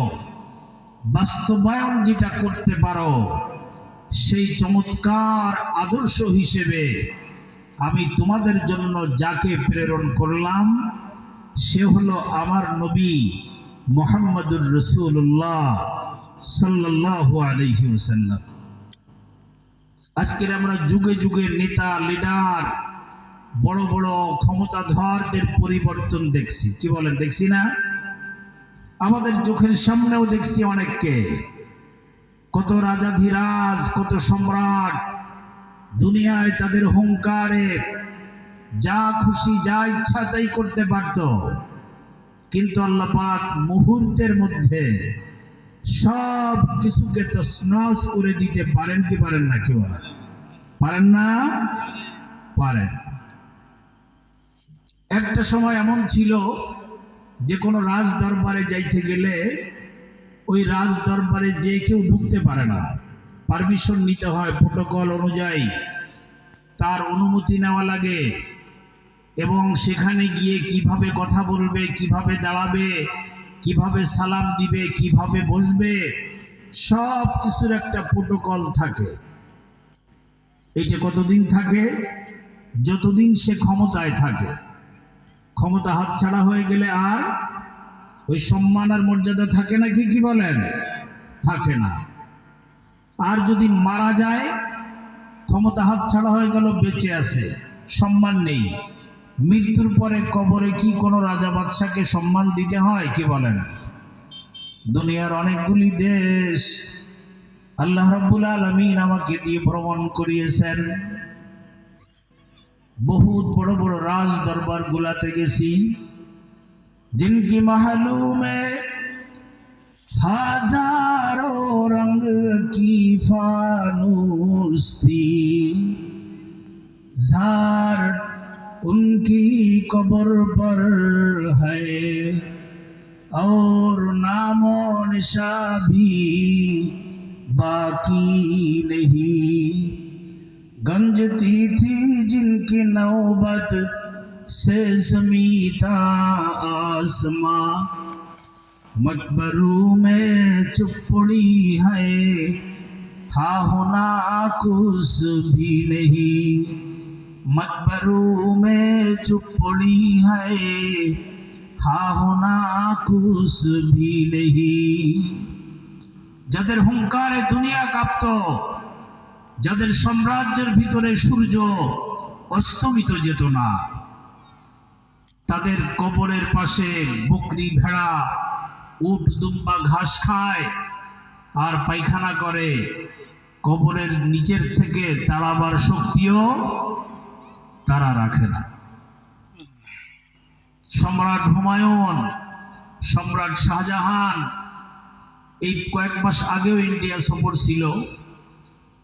বাস্তবায়ন যেটা করতে পারো, সেই চমৎকার আদর্শ হিসেবে আমি তোমাদের জন্য যাকে প্রেরণ করলাম সে হলো আমার নবী মুহাম্মদুর রাসূলুল্লাহ সাল্লাল্লাহু আলাইহি ওয়াসাল্লাম। আজকের আমরা যুগে যুগে নেতা, লিডার, বড় বড় ক্ষমতাধরদের পরিবর্তন দেখছি, কি বলেন, দেখছি না? আমাদের চোখের সামনেও দেখছি অনেককে, কত রাজাধিরাজ, কত সম্রাট দুনিয়ায় তাদের হুঙ্কারে যা খুশি যা ইচ্ছা তাই করতে পারত, কিন্তু আল্লাহ পাক মুহূর্তের মধ্যে সব কিছুকে তছনছ করে দিতে পারেন কি পারেন না? কি বলেন, পারেন না? পারেন। একটা সময় এমন ছিল যে কোনো রাজ দরবারে যাইতে গেলে ওই রাজ দরবারে যে কেউ ঢুকতে পারে না, পারমিশন নিতে হয়, প্রোটোকল অনুযায়ী তার অনুমতি নেওয়া লাগে, এবং সেখানে গিয়ে কিভাবে কথা বলবে, কিভাবে দাঁড়াবে, কিভাবে সালাম দিবে, কিভাবে বসবে, সব কিছুর একটা প্রোটোকল থাকে। এইটা কতদিন থাকে? যতদিন সে ক্ষমতায় থাকে। ক্ষমতা হাতছাড়া হয়ে গেলে আর ওই সম্মান আর মর্যাদা থাকে না, কি বলেন? থাকে না। আর যদি মারা যায়, ক্ষমতা হাতছাড়া হয়ে গেল, বেঁচে আছে, সম্মান নেই। মৃত্যুর পরে কবরে কি কোনো রাজা বাদশাকে সম্মান দিতে হয়? কি বলেন? দুনিয়ার অনেকগুলি দেশ আল্লাহ রাব্বুল আলামিন আমাকে দিয়ে ভ্রমণ করিয়েছেন, বহুত বড় বড় রাজ দরবার গুলাতে গেছি, जिनकी महलों में हजारों रंग की फानूस थी, जार उनकी कब्र पर है और नामो निशा भी बाकी नहीं, गंजती थी जिनकी नौबत से ज़मीता आसमां, मकबरों में चुप पड़ी है हा होना कुछ भी नहीं, मकबरों में चुप पड़ी है हा होना कुछ भी नहीं। যাদের হুঙ্কারে দুনিয়া কাঁপত, যাদের সাম্রাজ্যের ভিতরে সূর্য অস্তমিত যেত না, তাদের কবরের পাশে বকরি, ভেড়া, উট, দুম্বা ঘাস খায় আর পায়খানা করে, কবরের নিচের থেকে তাড়াবার শক্তিও তারা রাখে না। সম্রাট হুমায়ুন, সম্রাট শাহজাহান এই কয়েক মাস আগেও ইন্ডিয়া সফর ছিল,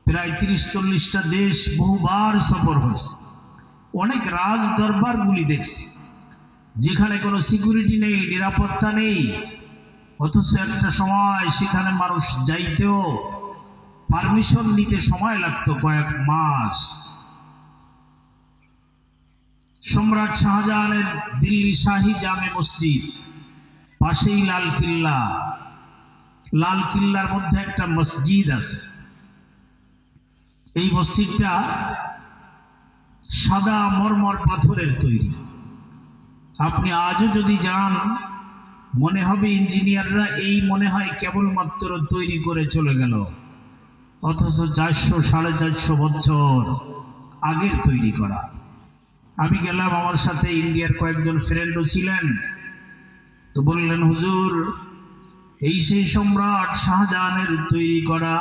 প্রায় 30-40টা দেশ বহুবার সফর হয়েছে। অনেক রাজ দরবারগুলি দেখছি যেখানে কোনো সিকিউরিটি নেই, নিরাপত্তা নেই, অথচ একটা সময় সেখানে মানুষ যাইতেও পারমিশন নিতে সময় লাগতো কয়েক মাস। সম্রাট শাহজাহানের দিল্লি শাহী জামে মসজিদ, পাশেই লাল কিল্লা, লাল কিল্লার মধ্যে একটা মসজিদ আছে। এই মসজিদটা সাদা মরমর পাথরের তৈরি। আপনি আজও যদি যান, মনে হবে ইঞ্জিনিয়াররা এই মনে হয় কেবলমাত্র তৈরি করে চলে গেল, অথচ 400-450 বছর আগের তৈরি করা। আমি গেলাম, আমার সাথে ইন্ডিয়ার কয়েকজন ফ্রেন্ডও ছিলেন। তো বললেন, হুজুর, এই সেই সম্রাট শাহজাহানের তৈরি করা।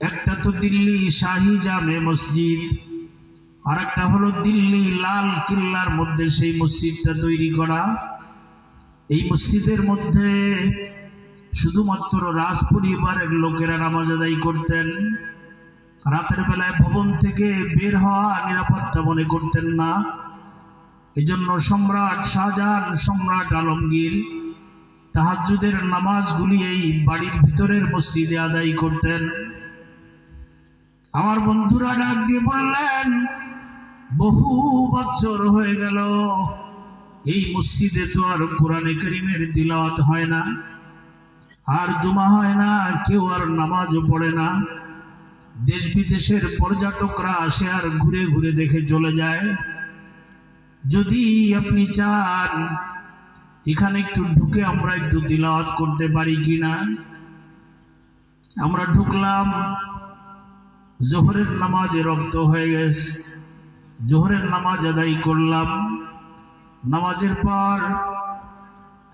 একটা তো দিল্লি শাহী জামে মসজিদ, আর একটা হলো দিল্লি লাল কিল্লার মধ্যে সেই মসজিদটা তৈরি করা। এই মসজিদের মধ্যে শুধুমাত্র রাজ পরিবারের লোকেরা নামাজ আদায় করতেন। রাতের বেলায় ভবন থেকে বের হওয়া নিরাপত্তা মনে করতেন না। এজন্য সম্রাট শাহজাহান, সম্রাট আলমগীর তাহাজ্জুদের নামাজগুলি এই বাড়ির ভিতরের মসজিদে আদায় করতেন। আমার বন্ধুরা ডাক দিয়ে বললেন, বহু বছর হয়ে গেল এই মসজিদে তো আর কোরআনে কারীমের তিলাওয়াত হয় না, আর জুমা হয় না, কেউ আর নামাজও পড়ে না। দেশ বিদেশের পর্যটকরা আসে আর ঘুরে ঘুরে দেখে চলে যায়। যদি আপনি চান এখানে একটু ঢুকে আমরা একটু তিলাওয়াত করতে পারি কিনা। আমরা ঢুকলাম। জোহরের নামাজে রক্ত হয়ে গেছে, জোহরের নামাজ আদায় করলাম। নামাজের পর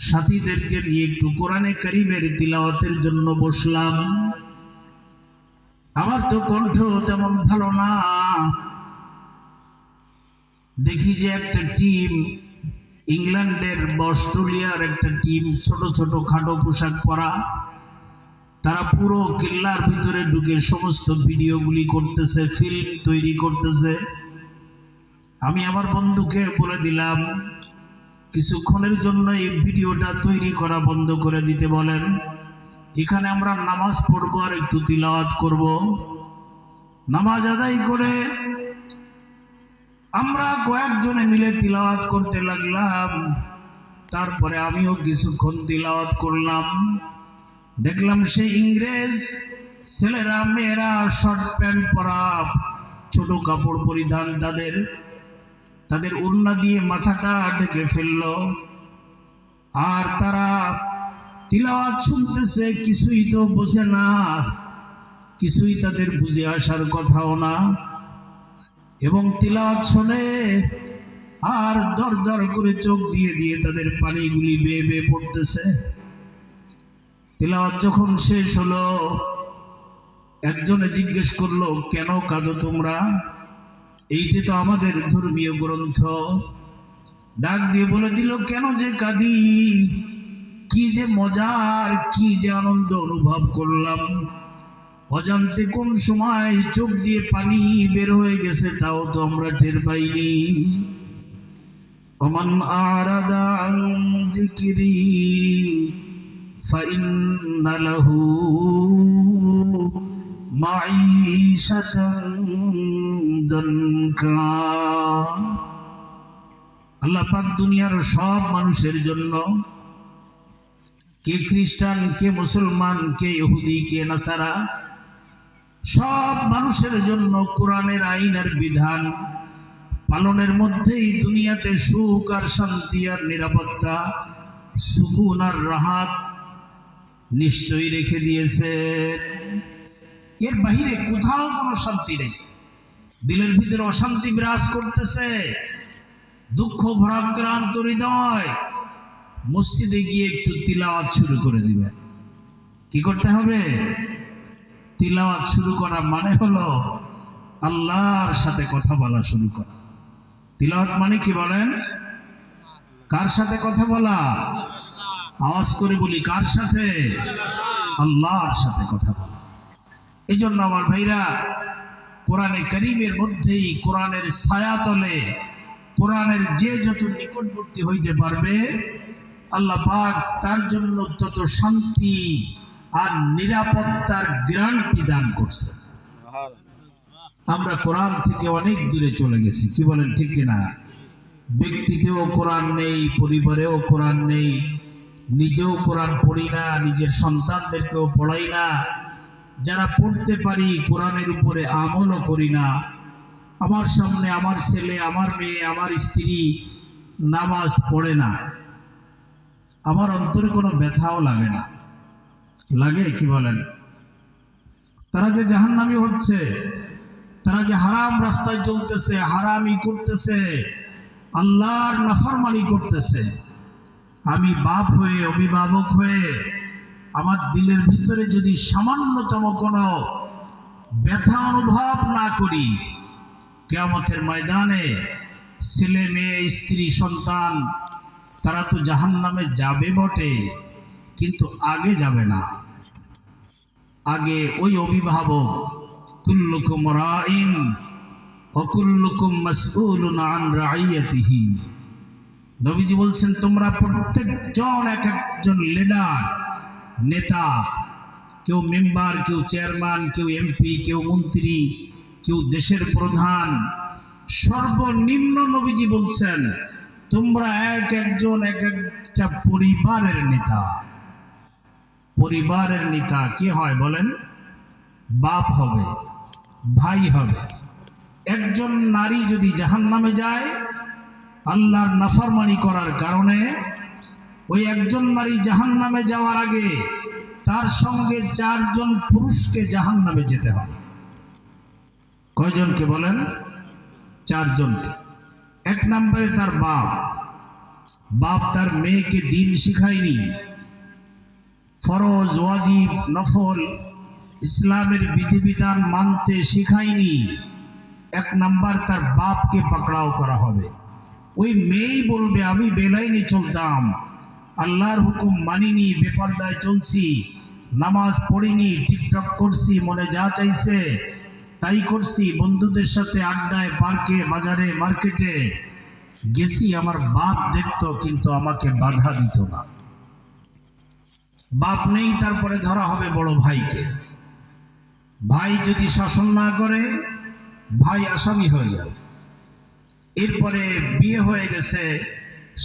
সাথীদেরকে নিয়ে একটু কোরআনে কারীমের তিলাওয়াতের জন্য বসলাম। আমার তো কণ্ঠ তেমন ভালো না। দেখি যে একটা টিম, ইংল্যান্ডের বা অস্ট্রেলিয়ার একটা টিম, ছোট ছোট খাটো পোশাক পরা, তারা পুরো কিল্লার ভিতরে ঢুকে সমস্ত ভিডিওগুলি করতেছে, ফিল্ম তৈরি করতেছে। আমি আমার বন্ধুকে বলে দিলাম, কিছুক্ষণের জন্য এই ভিডিওটা তৈরি করা বন্ধ করে দিতে বলেন। এখানে আমরা নামাজ পড়বো আর একটু তিলাওয়াত করব। নামাজ আদায় করে আমরা কয়েকজনে মিলে তিলাওয়াত করতে লাগলাম। তারপরে আমিও কিছুক্ষণ তিলাওয়াত করলাম। দেখলাম সেই ইংরেজ ছেলেরা, মেয়েরা শর্ট প্যান্ট পরা, ছোট কাপড় পরিধান, তাদের ওড়না দিয়ে মাথাটা ঢেকে ফেলল। আর তারা তিলাওয়াত শুনতেছে, কিছুই তো বোঝে না, কিছুই তাদের বুঝে আসার কথাও না। এবং তিলাওয়াত শুনে আর দর দর করে চোখ দিয়ে দিয়ে তাদের পানিগুলি বেয়ে বেয়ে পড়তেছে। তিলাওয়াত যখন শেষ হলো, একজনে জিজ্ঞেস করলো, কেন কাঁদো তোমরা? এইটি তো আমাদের ধর্মীয় গ্রন্থ। ডাক দিয়ে বলে দিল, কেন যে কাঁদি, কি যে মজার, কি যে আনন্দ অনুভব করলাম। অজান্তে কোন সময় চোখ দিয়ে পানি বের হয়ে গেছে তাও তো আমরা টের পাইনি। ওমান আরাদা আন যিকরি ফাইন্না লাহু মাঈশাতান দানকা। আল্লাহ পাক দুনিয়ার সব মানুষের জন্য, কে খ্রিস্টান, কে মুসলমান, কে ইহুদি, কে নাসারা, সব মানুষের জন্য কোরআনের আইন আর বিধান পালনের মধ্যেই দুনিয়াতে সুখ আর শান্তি আর নিরাপত্তা, সুকুন আর রাহাত নিশ্চয়ই রেখে দিয়েছে। এর বাহিরে কোথাও কোনো শান্তি নেই। দিলের ভিতরে অশান্তি বিরাজ করতেছে, দুঃখ ভরাক্রান্ত হৃদয়, মসজিদে গিয়ে একটু তিলাওয়াত শুরু করে দিবে। কি করতে হবে? তিলাওয়াত শুরু করা মানে হলো আল্লাহর সাথে কথা বলা শুরু করা। তিলাওয়াত মানে কি বলেন? কার সাথে কথা বলা? আওয়াজ করে বলি, কার সাথে? আল্লাহর সাথে কথা বলা। এই জন্য আমার ভাইরা, কোরআনে কারীমের মধ্যেই, কোরআনের ছায়াতলে, কোরআনের যে যত নিকটবর্তী হইতে পারবে, আল্লাহ পাক তার জন্য তত শান্তি আর নিরাপত্তার গ্যারান্টি দান করছে। আমরা কোরআন থেকে অনেক দূরে চলে গেছি, কি বলেন ঠিক কিনা? ব্যক্তিতেও কোরআন নেই, পরিবারেও কোরআন নেই, নিজেও কোরআন পড়ি না, নিজের সন্তানদেরকেও পড়াই না, যারা পড়তে পারি কোরআনের উপরে আমলও করি না। আমার সামনে আমার ছেলে, আমার মেয়ে, আমার স্ত্রী নামাজ পড়ে না, আমার অন্তরে কোনো ব্যথাও লাগে না। লাগে কি বলেন? তারা যে জাহান্নামী হচ্ছে, তারা যে হারাম রাস্তায় চলতেছে, হারামি করতেছে, আল্লাহর নাফরমানি করতেছে, আমি বাপ হয়ে, অভিভাবক হয়ে আমার দিলের ভিতরে যদি সামান্যতম কোনো ব্যথা অনুভব না করি, কিয়ামতের ময়দানে ছেলে মেয়ে, স্ত্রী, সন্তান তারা তো জাহান্নামে যাবে বটে, কিন্তু আগে যাবে না। আগে ওই অভিভাবক, কুল্লুকুম রাইন ওয়া কুল্লুকুম মাসউলুন আন রাইয়াতিহি। নবীজি বলছেন, তোমরা প্রত্যেকজন এক একজন লিডার, নেতা, কেউ মেম্বার, কেউ চেয়ারম্যান, কেউ এমপি, কেউ মন্ত্রী, কেউ দেশের প্রধান, সর্বনিম্ন নবীজি বলছেন তোমরা এক একজন এক একটা পরিবারের নেতা। পরিবারের নেতা কি হয় বলেন? বাপ হবে, ভাই হবে। একজন নারী যদি জাহান্নামে যায় আল্লাহর নাফরমানি করার কারণে, ওই একজন নারী জাহান্নামে যাওয়ার আগে তার সঙ্গে 4 জন পুরুষকে জাহান্নামে যেতে হবে। কয়জনকে বলেন? 4 জনকে। 1 নম্বরে তার বাপ। বাপ তার মেয়েকে দিন শিখায়নি, ফরজ, ওয়াজিব, নফল, ইসলামের বিধিবিধান মানতে শিখায়নি। 1 নাম্বার তার বাপকে পাকড়াও করা হবে। ওই মেয়েই বলবে আমি বেলাইনে চলতাম, আল্লাহর হুকুম মানিনি, বেপরদায় চলছি, নামাজ পড়িনি, টিকটক করছি, মনে যা চাইছে তাই করছি, বন্ধুদের সাথে আড্ডায়, পার্কে, বাজারে, মার্কেটে গেছি, আমার বাপ দেখতো কিন্তু আমাকে বাধা দিত না। বাপ নেই, তারপরে ধরা হবে বড় ভাইকে। ভাই যদি শাসন না করে ভাই আসামি হয়ে যাবে। এরপরে বিয়ে হয়ে গেছে,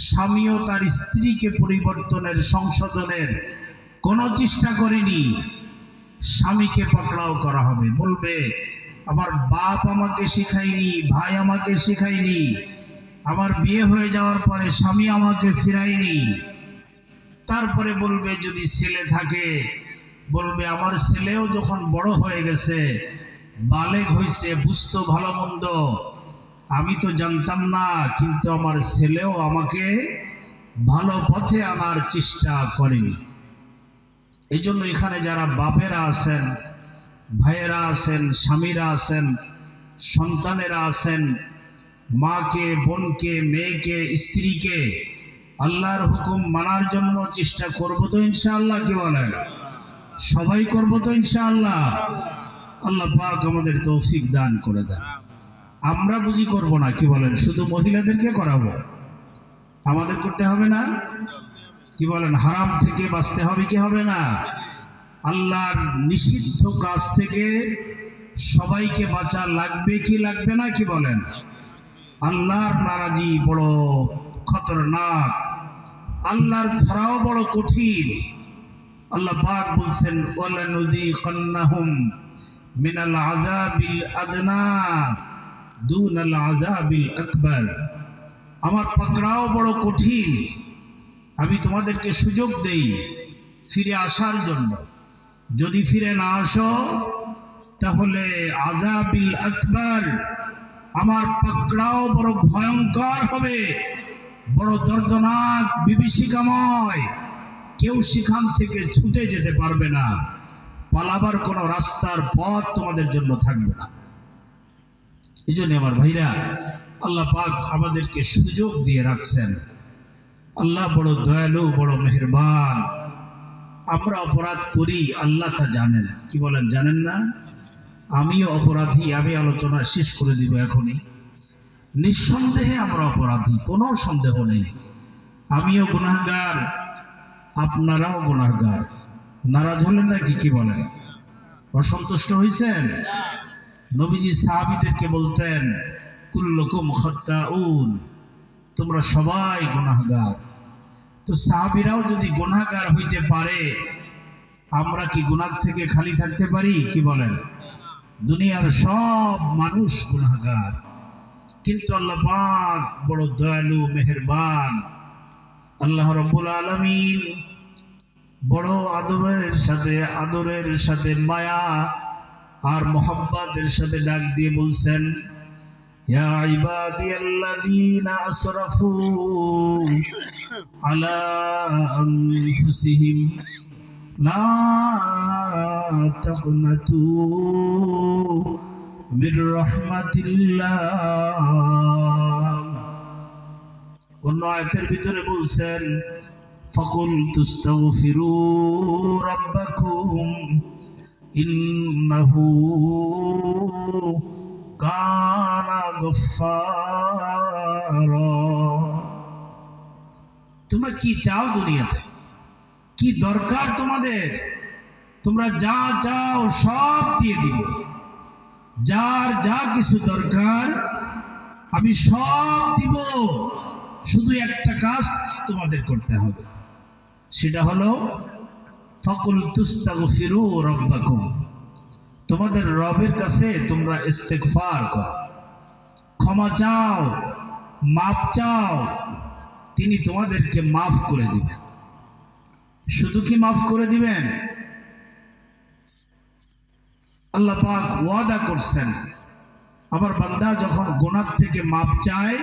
স্বামীও তার স্ত্রীকে পরিবর্তনের, সংশোধনের কোনো চেষ্টা করেনি, স্বামীকে পাকড়াও করা হবে। বলবে আমার বাপ আমাকে শিখায়নি, ভাই আমাকে শিখায়নি, আমার বিয়ে হয়ে যাওয়ার পরে স্বামী আমাকে ফিরায়নি। তারপরে বলবে যদি ছেলে থাকে, বলবে আমার ছেলেও যখন বড় হয়ে গেছে, বালেগ হয়েছে, বুঝতো ভালো মন্দ, আমি তো জানতাম না, কিন্তু আমার ছেলেও আমাকে ভালো পথে আনার চেষ্টা করেনি। এই জন্য এখানে যারা বাপেরা আছেন, ভাইয়েরা আছেন, স্বামীরা আছেন, সন্তানেরা আছেন, মাকে, বোনকে, মেয়েকে, স্ত্রীকে আল্লাহর হুকুম মানার জন্য চেষ্টা করব তো ইনশাআল্লাহ? কি বলেন? সবাই করব তো ইনশাআল্লাহ? আল্লাহ পাক আমাদের তৌফিক দান করে দেন। আমরা বুঝি করব না, কি বলেন? শুধু মহিলাদেরকে করাবো, আমাদের করতে হবে না? কি বলেন? হারাম থেকে বাঁচতে হবে কি হবে না? আল্লাহর নিষিদ্ধ কাজ থেকে সবাইকে বাঁচা লাগবে কি লাগবে না? কি বলেন? আল্লাহর নারাজি বড় খতরনাক, আল্লাহর ধরাও বড় কঠিন। আল্লাহ পাক বলছেন ওয়ালানুযীকান্নাহুম মিনাল আযাবিল আদনা দুনাল আযাবিল আকবার। আমার পাকড়াও বড় কঠিন, আমি তোমাদেরকে সুযোগ দেই ফিরে আসার জন্য। যদি ফিরে না আসো তাহলে আযাবিল আকবার, আমার পাকড়াও বড় ভয়ঙ্কর হবে, বড় দর্দনাক, বিভীষিকাময়। কেউ সেখান থেকে ছুটে যেতে পারবে না, পালাবার কোনো রাস্তার পথ তোমাদের জন্য থাকবে না। এই জন্য আমার ভাইরা, আল্লাহ পাক আমাদেরকে সুযোগ দিয়ে রাখছেন। আল্লাহ বড় দয়ালু, বড় মেহেরবান। আমরা অপরাধ করি, আল্লাহ তা জানেন। কি বলেন? জানেন না? আমিও অপরাধী। আমি আলোচনা শেষ করে দিব এখনই। নিঃসন্দেহে আমরা অপরাধী, কোনো সন্দেহ নেই। আমিও গুনাহগার, আপনারাও গুনাহগার। নারাজ হলেন নাকি? কি বলেন? অসন্তুষ্ট হয়েছেন? নবীজি সাহাবীদেরকে বলতেন কুল্লুকুম খাত্তাউন, তোমরা সবাই গুনাহগার। তো সাহাবীরাও যদি গুনাহগার হইতে পারে, আমরা কি গুনাহ থেকে খালি থাকতে পারি? কি বলেন? দুনিয়ার সব মানুষ গুনাহগার, কিন্তু আল্লাহ পাক বড় দয়ালু মেহেরবান। আল্লাহ রাব্বুল আলামিন বড় আদরের সাথে মায়া আর মোহাব্বতের সাথে ডাক দিয়ে বলছেন, ইয়া ইবাদিয়াল্লাযীনা আসরাফু আলা আনফুসিহিম লা তাকনাতু মির রাহমাতিল্লাহ। অন্য আয়াতের ভিতরে বলছেন, ফাকুল তুস্তাগফিরু রাব্বাকুম ইন্নাহু কানা গফফারা। তোমরা কি চাও দুনিয়াতে? কি দরকার তোমাদের? তোমরা যা চাও সব দিয়ে দিব। যার যা কিছু দরকার আমি সব দিব, শুধু একটা কাজ তোমাদের করতে হবে, সেটা হলো ফাকুল তুস্তাগফিরু রাব্বাকুম, তোমাদের রবের কাছে তোমরা ইস্তেগফার করো, ক্ষমা চাও, মাফ চাও, তিনি তোমাদেরকে মাফ করে দিবেন। শুধু কি মাফ করে দিবেন? আল্লাহ পাক ওয়াদা করছেন, আমার বান্দা যখন গুনাহ থেকে মাফ চায়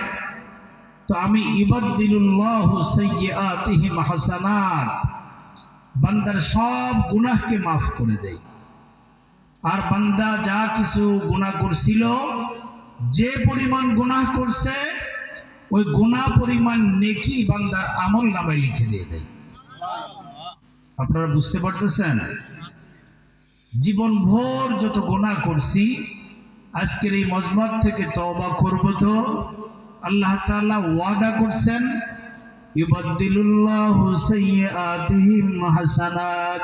তো আমি ইবাদদিলুল্লাহু সাইয়্যাতিহিম হাসানাত, বান্দার সব গুনাহকে মাফ করে দেই। আর বান্দা যা কিছু গুনাহ করছিল, যে পরিমাণ গুনাহ করছে ওই গুনাহ পরিমাণ নেকি বান্দার আমল নামায় লিখে দিয়ে দেয়। আপনারা বুঝতে পারতেছেন? জীবন ভোর যত গুনাহ করছি, আজকের এই মজমাত থেকে তওবা করব তো আল্লাহ তাআলা ওয়াদা করছেন, ইউবাদদিলুল্লাহু সাইয়্যাতিহিম হাসানাত,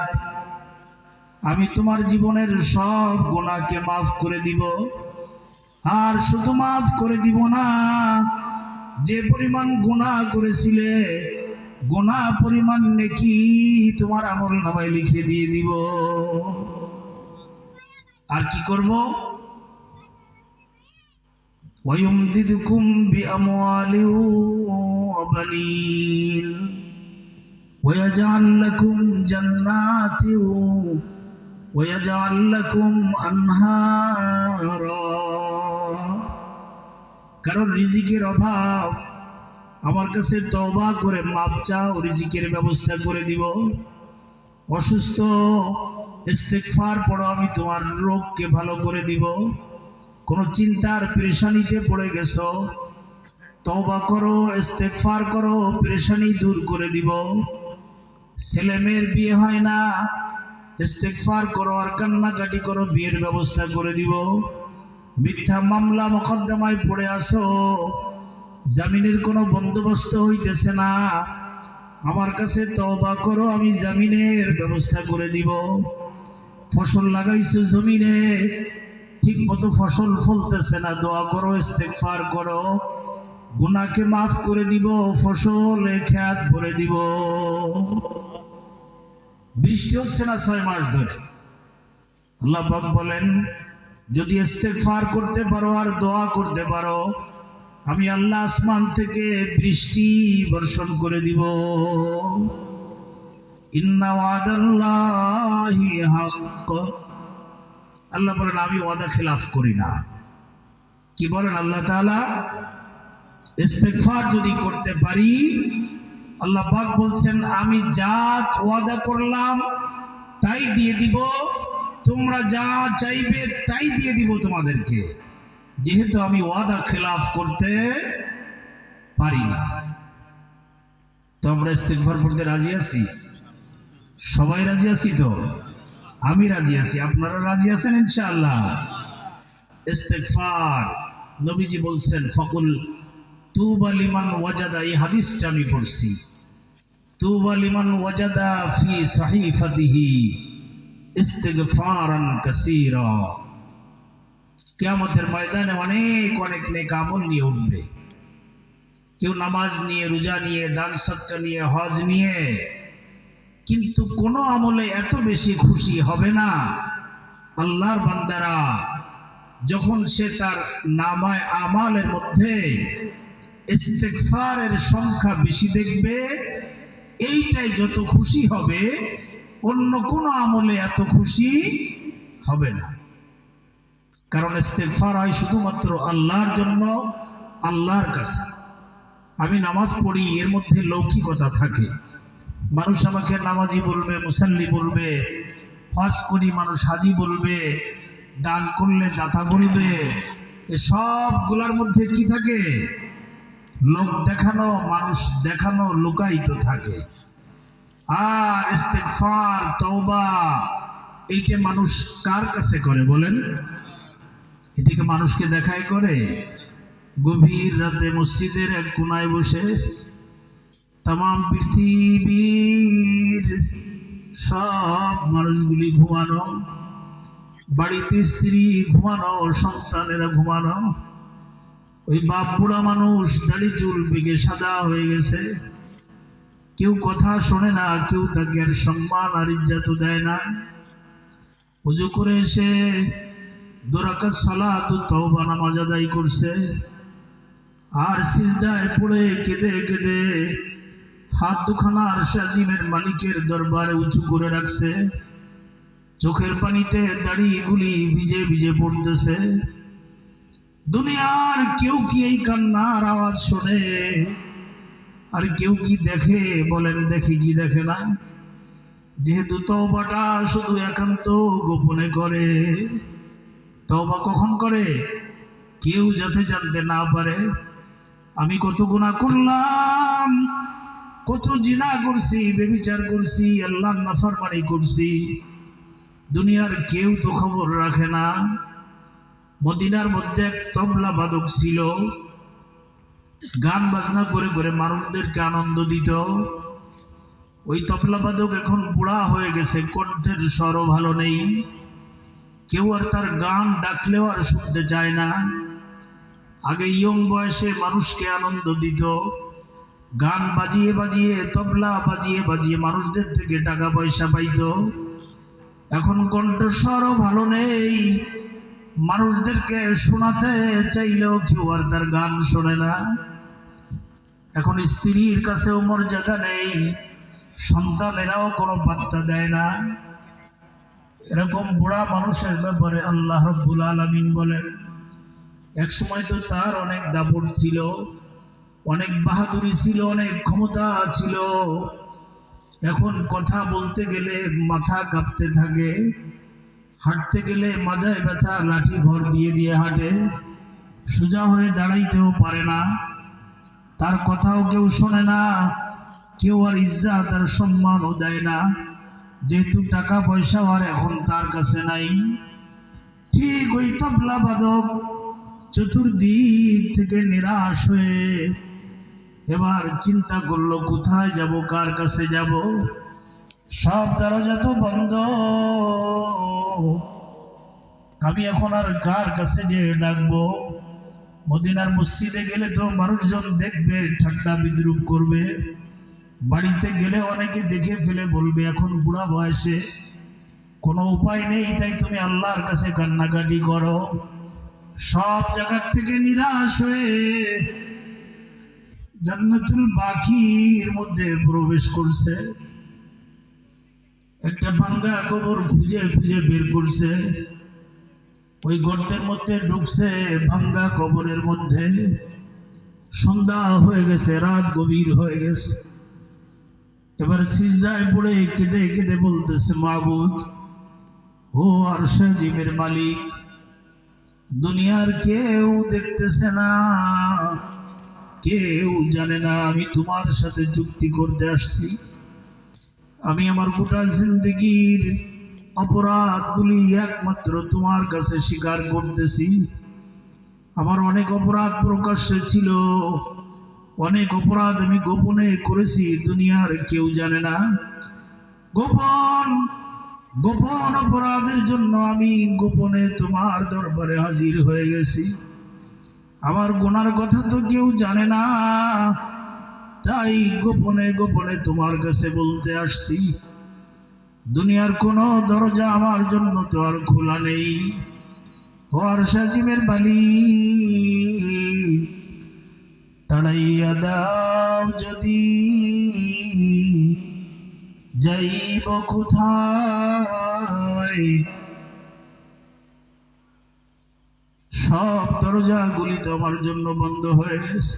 আমি তোমার জীবনের সব গুনাহকে মাফ করে দিব। আর শুধু মাফ করে দিব না, যে পরিমাণ গুনাহ করেছিলে গুনাহ পরিমাণ নেকি তোমার আমল নামায় লিখে দিয়ে দিব। আর কি করব? وَيُمْدِدْكُمْ بِأَمْوَالٍ وَبَنِينَ وَيَجْعَلْ لَكُمْ جَنَّاتٍ وَيَجْعَلْ لَكُمْ أَنْهَارًا। কারণ রিজিকের অভাব, আমার কাছে তওবা করে মাপ চাও, রিজিকের ব্যবস্থা করে দিব। অসুস্থ, ইস্তেগফার পড়ো, আমি তোমার রোগকে ভালো করে দিব। কোন চিন্তার পেরেশানিতে পড়ে গেছো, তওবা করো, ইস্তেগফার করো, পেরেশানি দূর করে দিব। ছেলে মেয়ের বিয়ে হয় না, ইস্তেগফার করো আর কান্নাকাটি করো, বিয়ের ব্যবস্থা করে দিব। মিথ্যা মামলা মোকদ্দমায় পড়ে আসো, জামিনের কোনো বন্দোবস্ত হইতেছে না, আমার কাছে তওবা করো, আমি জামিনের ব্যবস্থা করে দিব। ফসল লাগাইছো জমিনে, ঠিক মতো ফসল ফলতেছে না, দোয়া করো, ইস্তেগফার করো, গুনাহকে মাফ করে দিব, ফসলে খেত ভরে দিব। বৃষ্টি হচ্ছে না 6 মাস ধরে, আল্লাহ পাক বলেন, যদি ইস্তেগফার করতে পারো আর দোয়া করতে পারো, আমি আল্লাহ আসমান থেকে বৃষ্টি বর্ষণ করে দিব। ইন্না ওয়াদাল্লাহি হাক্ক, আল্লাহ বলেন আমি ওয়াদা খেলাফ করি না। কি বলেন আল্লাহ তাআলা? ইস্তেগফার যদি করতে পারি, আল্লাহ পাক বলছেন আমি যা ওয়াদা করলাম তাই দিয়ে দিব, তোমরা যা চাইবে তাই দিয়ে দিব তোমাদেরকে, যেহেতু আমি ওয়াদা খেলাফ করতে পারি না। তো আমরা ইস্তেগফার করতে রাজি আছি? সবাই রাজি আছি তো? আমি রাজি আছি, আপনারা রাজি আছেন ইনশাআল্লাহ? ইস্তেগফার, নবীজি বলছেন ফাকুল তুবা লিমান ওয়াজাদা, এই হাদিসটা আমি পড়ছি, তুবা লিমান ওয়াজাদা ফি সাহিফাতিহি ইস্তিগফারান কাসীরা। কিয়ামতের ময়দানে অনেক অনেক নেক আমল নিয়ে উঠবে। কেউ নামাজ নিয়ে, রোজা নিয়ে, দান সদকা নিয়ে, হজ নিয়ে, কিন্তু কোনো আমলে এত বেশি খুশি হবে না আল্লাহর বান্দারা যখন সে তার নামায় আমালের মধ্যে ইস্তেগফারের সংখ্যা বেশি দেখবে। এইটাই যত খুশি হবে, অন্য কোনো আমলে এত খুশি হবে না। কারণ ইস্তেগফার হয় শুধুমাত্র আল্লাহর জন্য, আল্লাহর কাছে। আমি নামাজ পড়ি, এর মধ্যে লৌকিকতা থাকে। মানুষ আমাকে নামাজি বলবে, মুসাল্লি বলবে। হজ করি, মানুষ হাজি বলবে। দান করলে দাতা বলবে। সবগুলোর মধ্যে কি থাকে? লোক দেখানো, মানুষ দেখানো লুকায়িত থাকে। আর ইস্তেগফার, তওবা, এইটা মানুষ কার কাছে করে বলেন? এটাকে মানুষকে দেখায় করে? গভীর রাতে মসজিদের এক কোনায় বসে তাম পৃথিবীর সব মানুষগুলি ঘুমানো, বাড়িতে স্ত্রী ঘুমানো, সন্তানেরা ঘুমানো, ওই বাপ বুড়া মানুষ দাড়ি চুল পেকে সাদা হয়ে গেছে, কেউ কথা শোনে না, কেউ তাকে আর সম্মান আর ইজ্জত দেয় না। ওযু করে এসে 2 রাকাত সালাত তওবা নামাজ আদায় করছে, আর সিজদায় পড়ে কেঁদে কেঁদে হাত দুখানা আরশে আজিমের মালিকের দরবারে উঁচু করে রাখছে। চোখের পানিতে দাড়িগুলি ভিজে ভিজে পড়তেছে। দুনিয়ার কেউ কি এই কান্নার আওয়াজ শোনে? আর কেউ কি দেখে? বলেন, দেখে কি দেখে না? যেহেতু তওবাটা শুধু একান্ত গোপনে করে, তওবা কখন করে? কেউ যাতে জানতে না পারে। আমি কত গুনাহ করলাম, কত জিনা করছি, ব্যভিচার করছি, আল্লাহর নাফরমানি করছি, দুনিয়ার কেউ তো খবর রাখে না। মদিনার মধ্যে এক তবলা বাদক ছিল, গান বাজনা করে করে মানুষদেরকে আনন্দ দিত। ওই তবলা বাদক এখন বুড়া হয়ে গেছে, কণ্ঠের স্বরও ভালো নেই, কেউ আর তার গান ডাকলেও আর শুনতে চায় না। আগে ইয়ং বয়সে মানুষকে আনন্দ দিত, গান বাজিয়ে বাজিয়ে, তবলা বাজিয়ে বাজিয়ে মানুষদের থেকে টাকা পয়সা পাইত। এখন কণ্ঠস্বরও ভালো নেই, মানুষদেরকে শোনাতে চাইলেও কেউ আর তার গান শোনে না। এখন স্ত্রীর কাছেও মর্যাদা নেই, সন্তানেরাও কোনো পাত্তা দেয় না। এরকম বুড়া মানুষের ব্যাপারে আল্লাহ রাব্বুল আলামিন বলেন, এক সময় তো তার অনেক দাপট ছিল, অনেক বাহাদুরি ছিল, অনেক ক্ষমতা ছিল। এখন কথা বলতে গেলে মাথা কাঁপতে থাকে, হাঁটতে গেলে মাজায় ব্যথা, লাঠি ভর দিয়ে দিয়ে হাঁটে, সোজা হয়ে দাঁড়াইতেও পারে না। তার কথাও কেউ শোনে না, কেউ আর ইজ্জত আর সম্মানও দেয় না, যেহেতু টাকা পয়সা আর এখন তার কাছে নাই। ঠিক ওই তবলা বাদক চতুর্দিক থেকে নিরাশ হয়ে এবার চিন্তা করলো, কোথায় যাব, কার কাছে যাব? সব দরজা তো বন্ধ, আমি এখন আর কার কাছে যে ডাকবো? মদিনার মসজিদে গেলে তো মানুষজন দেখবে, ঠাট্টা বিদ্রুপ করবে। বাড়িতে গেলে অনেকে দেখে ফেলে বলবে, এখন বুড়া বয়সে কোনো উপায় নেই, তাই তুমি আল্লাহর কাছে কান্নাকাটি করো। সব জায়গা থেকে নিরাশ হয়ে জান্নাতুল বাকির মধ্যে প্রবেশ করছে। একটা ভাঙ্গা কবর খুঁজে খুঁজে বের করছে, ওই গর্তের মধ্যে ঢুকছে, ভাঙ্গা কবরের মধ্যে। সন্ধ্যা হয়ে গেছে, রাত গভীর হয়ে গেছে। এবার সিজদায় পড়ে কেঁদে কেঁদে বলতেছে, মাবুদ, ও আরশে আজিমের মালিক, দুনিয়ার কেউ দেখতেছে না, কেউ জানে না আমি তোমার সাথে চুক্তি করতে আসছি। আমি আমার গোটা জিন্দেগির অপরাধগুলি একমাত্র তোমার কাছে স্বীকার করতেছি। আমার অনেক অপরাধ প্রকাশ্যে ছিল, অনেক অপরাধ আমি গোপনে করেছি, দুনিয়ার কেউ জানে না। গোপন গোপন অপরাধের জন্য আমি গোপনে তোমার দরবারে হাজির হয়ে গেছি। আমার গুনার কথা তো কেউ জানে না, তাই গোপনে গোপনে তোমার কাছে বলতে আসছি। দুনিয়ার কোনো দরজা আমার জন্য তো আর খোলা নেই। ও আরশ আজিমের মালিক, তাড়াইয়া দাও যদি, যাইব কোথায়? সব দরজাগুলি তো আমার জন্য বন্ধ হয়ে গেছে।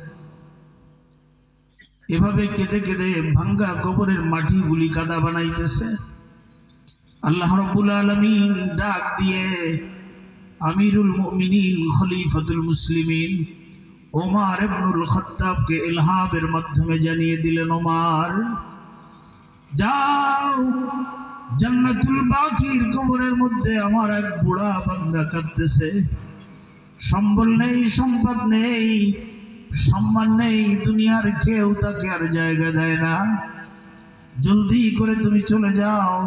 এভাবে কেঁদে কেঁদে ভাঙ্গা কবরের মাটিগুলি কাদা বানাইতেছে। আল্লাহ রাব্বুল আলামিন ডাক দিয়ে আমিরুল মুমিনিন খলিফাতুল মুসলিমিন ওমর ইবনুল খাত্তাবকে ইলহামের মাধ্যমে জানিয়ে দিলেন, ওমর যাও, জান্নাতুল বাকির কবরের মধ্যে আমার এক বুড়া বান্দা কাঁদতেছে। সম্বল নেই, সম্পদ নেই, সম্মান নেই, দুনিয়ার কেউ তাকে আর জায়গা দেয় না। জলদি করে তুমি চলে যাও,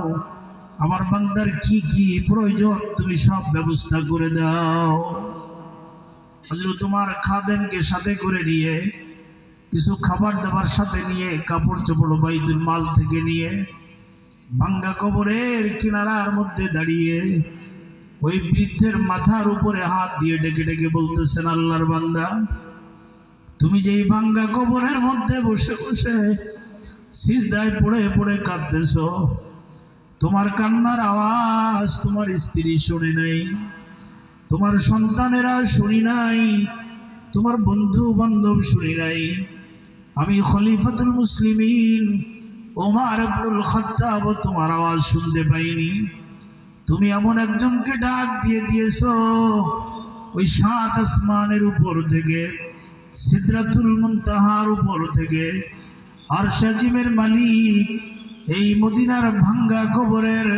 আমার বান্দার কি কি প্রয়োজন তুমি সব ব্যবস্থা করে দাও। হযরত তোমার খাদেমকে সাথে করে নিয়ে, কিছু খাবার দাবার সাথে নিয়ে, কাপড় চোপড় বাইতুল মাল থেকে নিয়ে ভাঙ্গা কবরের কিনারার মধ্যে দাঁড়িয়ে ওই বৃদ্ধের মাথার উপরে হাত দিয়ে ডেকে ডেকে বলতেছেন, আল্লাহর বান্দা, তুমি যেই ভাঙ্গা কবরের মধ্যে বসে বসে সিজদায় পড়ে পড়ে কাঁদতেছ, তোমার কান্নার আওয়াজ তোমার স্ত্রী শুনে নাই, তোমার সন্তানেরা শুনি নাই, তোমার বন্ধু বান্ধব শুনি নাই, আমি খলিফাতুল মুসলিমিন ওমর ইবনুল খাত্তাব তোমার আওয়াজ শুনতে পাইনি। তুমি এমন একজনকে ডাক দিয়ে দিয়েছো, ওই ৭ আসমানের উপর থেকে, সিদরাতুল মুনতাহার উপর থেকে, আরশ আজিমের মালিক এই মদিনার ভাঙ্গা কবরের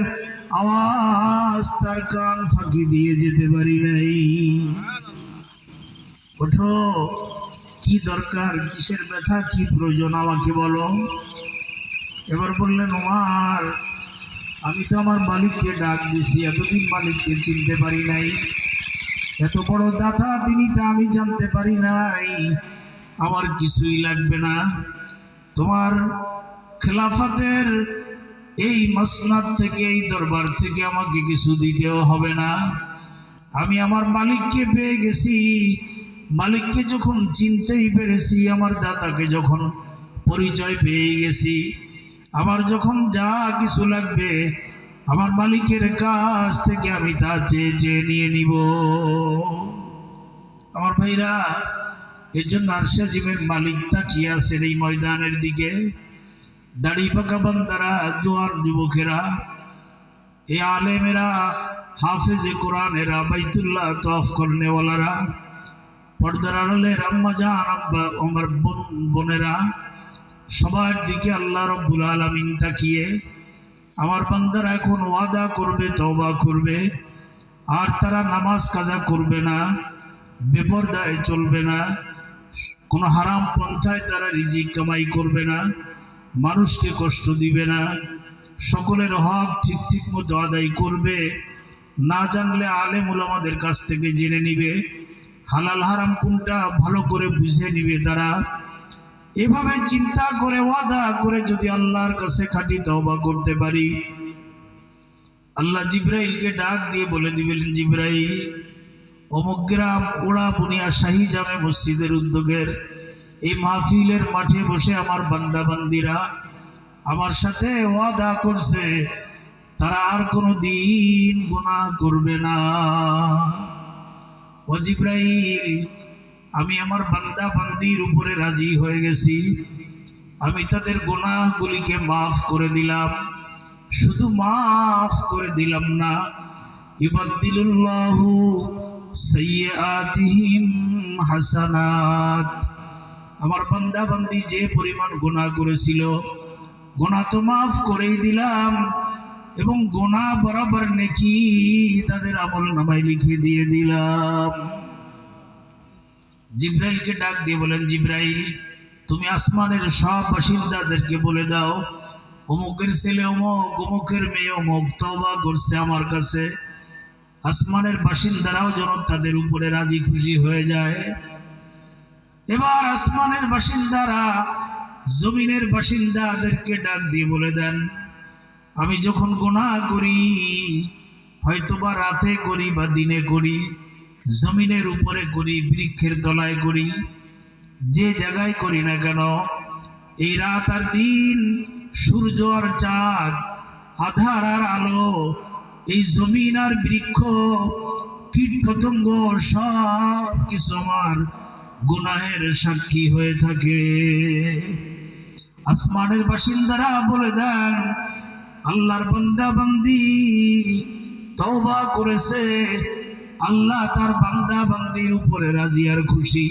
আওয়াজ তার কান ফাঁকি দিয়ে যেতে পারি নাই। ওঠো, কি দরকার, কিসের ব্যথা, কি প্রয়োজন আমাকে বলো। এবার বললেন, ওমর, আমি তো আমার মালিককে ডাক দিছি, এতদিন মালিককে চিনতে পারি নাই, এত বড় দাতা তিনি তা আমি জানতে পারি নাই। আমার কিছুই লাগবে না, তোমার খেলাফতের এই মসনদ থেকে, এই দরবার থেকে আমাকে কিছু দিতেও হবে না। আমি আমার মালিককে পেয়ে গেছি, মালিককে যখন চিনতেই পেরেছি, আমার দাতাকে যখন পরিচয় পেয়ে গেছি, আমার যখন যা কিছু লাগবে আমার মালিকের কাছ থেকে আমি তা চেয়ে চেয়ে নিয়ে নিব। আমার ভাইরা, এই জন্য আরশ আজিমের মালিক তাকিয়ে আছেন এই ময়দানের দিকে। দাড়ি পাকা বান্দারা, জোয়ান যুবকেরা, এই আলেমেরা, হাফেজে কোরআনেরা, বাইতুল্লাহ তওয়াফ করনেওয়ালারা, পর্দার আড়ালের আম্মা জান, আব্বা, আমার বোনেরা, সবার দিকে আল্লাহ রাব্বুল আলামিন তাকিয়ে, আমার বান্দারা এখন ওয়াদা করবে, তওবা করবে, আর তারা নামাজ কাজা করবে না, বেপরদায় চলবে না, কোনো হারাম পন্থায় তারা রিজিক কামাই করবে না, মানুষকে কষ্ট দিবে না, সকলের হক ঠিক ঠিক মতো আদায় করবে। না জানলে আলেম উলামাদের কাছ থেকে জেনে নিবে, হালাল হারাম কোনটা ভালো করে বুঝে নিবে। তারা এভাবে চিন্তা করে ওয়াদা করে যদি আল্লাহর কাছে খাঁটি তওবা করতে পারি, আল্লাহ জিব্রাইলকে ডাক দিয়ে বলে দিবেন, জিব্রাইল, অমুক গ্রাম ওড়া বুনিয়া শাহী জামে মসজিদের উদ্যোগের এই মাহফিলের মাঠে বসে আমার বান্দা বান্দিরা আমার সাথে ওয়াদা করছে, তারা আর কোনো দিন গুনাহ করবে না। ও জিব্রাইল, আমি আমার বান্দা বান্দির উপরে রাজি হয়ে গেছি, আমি তাদের গুনাহগুলিকে মাফ করে দিলাম। শুধু মাফ করে দিলাম না, ইউবাদদিলুল্লাহু সাইয়্যাতিহিম হাসানাত। আমার বান্দা বান্দি যে পরিমাণ গুনাহ করেছিল, গুনাহ তো মাফ করেই দিলাম, এবং গুনাহ বরাবর নেকি তাদের আমল নামায় লিখে দিয়ে দিলাম। জিব্রাইলকে ডাক দিয়ে বলেন, জিব্রাইল, তুমি আসমানের সব বাসিন্দাদেরকে বলে দাও, অমুকের ছেলে অমুক, অমুকের মেয়ে অমুক তওবা করছে আমার কাছে। আসমানের বাসিন্দারাও যেন তাদের উপরে রাজি খুশি হয়ে যায়। এবার আসমানের বাসিন্দারা জমিনের বাসিন্দাদেরকে ডাক দিয়ে বলে দেন, আমি যখন গুনাহ করি, হয়তোবা রাতে করি বা দিনে করি, জমিনের উপরে করি, বৃক্ষের তলায় করি, যে জায়গায় করি না কেন, এই রাত আর দিন, সূর্য আর চাঁদ, আধার আর আলো, এই জমিন আর বৃক্ষ, কীট পতঙ্গ, সব কিছু আমার গুনাহের সাক্ষী হয়ে থাকে। আসমানের বাসিন্দারা বলে দেন, আল্লাহর বান্দা বান্দি তওবা করেছে, আল্লাহ তার বান্দা বান্দির উপরে রাজি আর খুশি,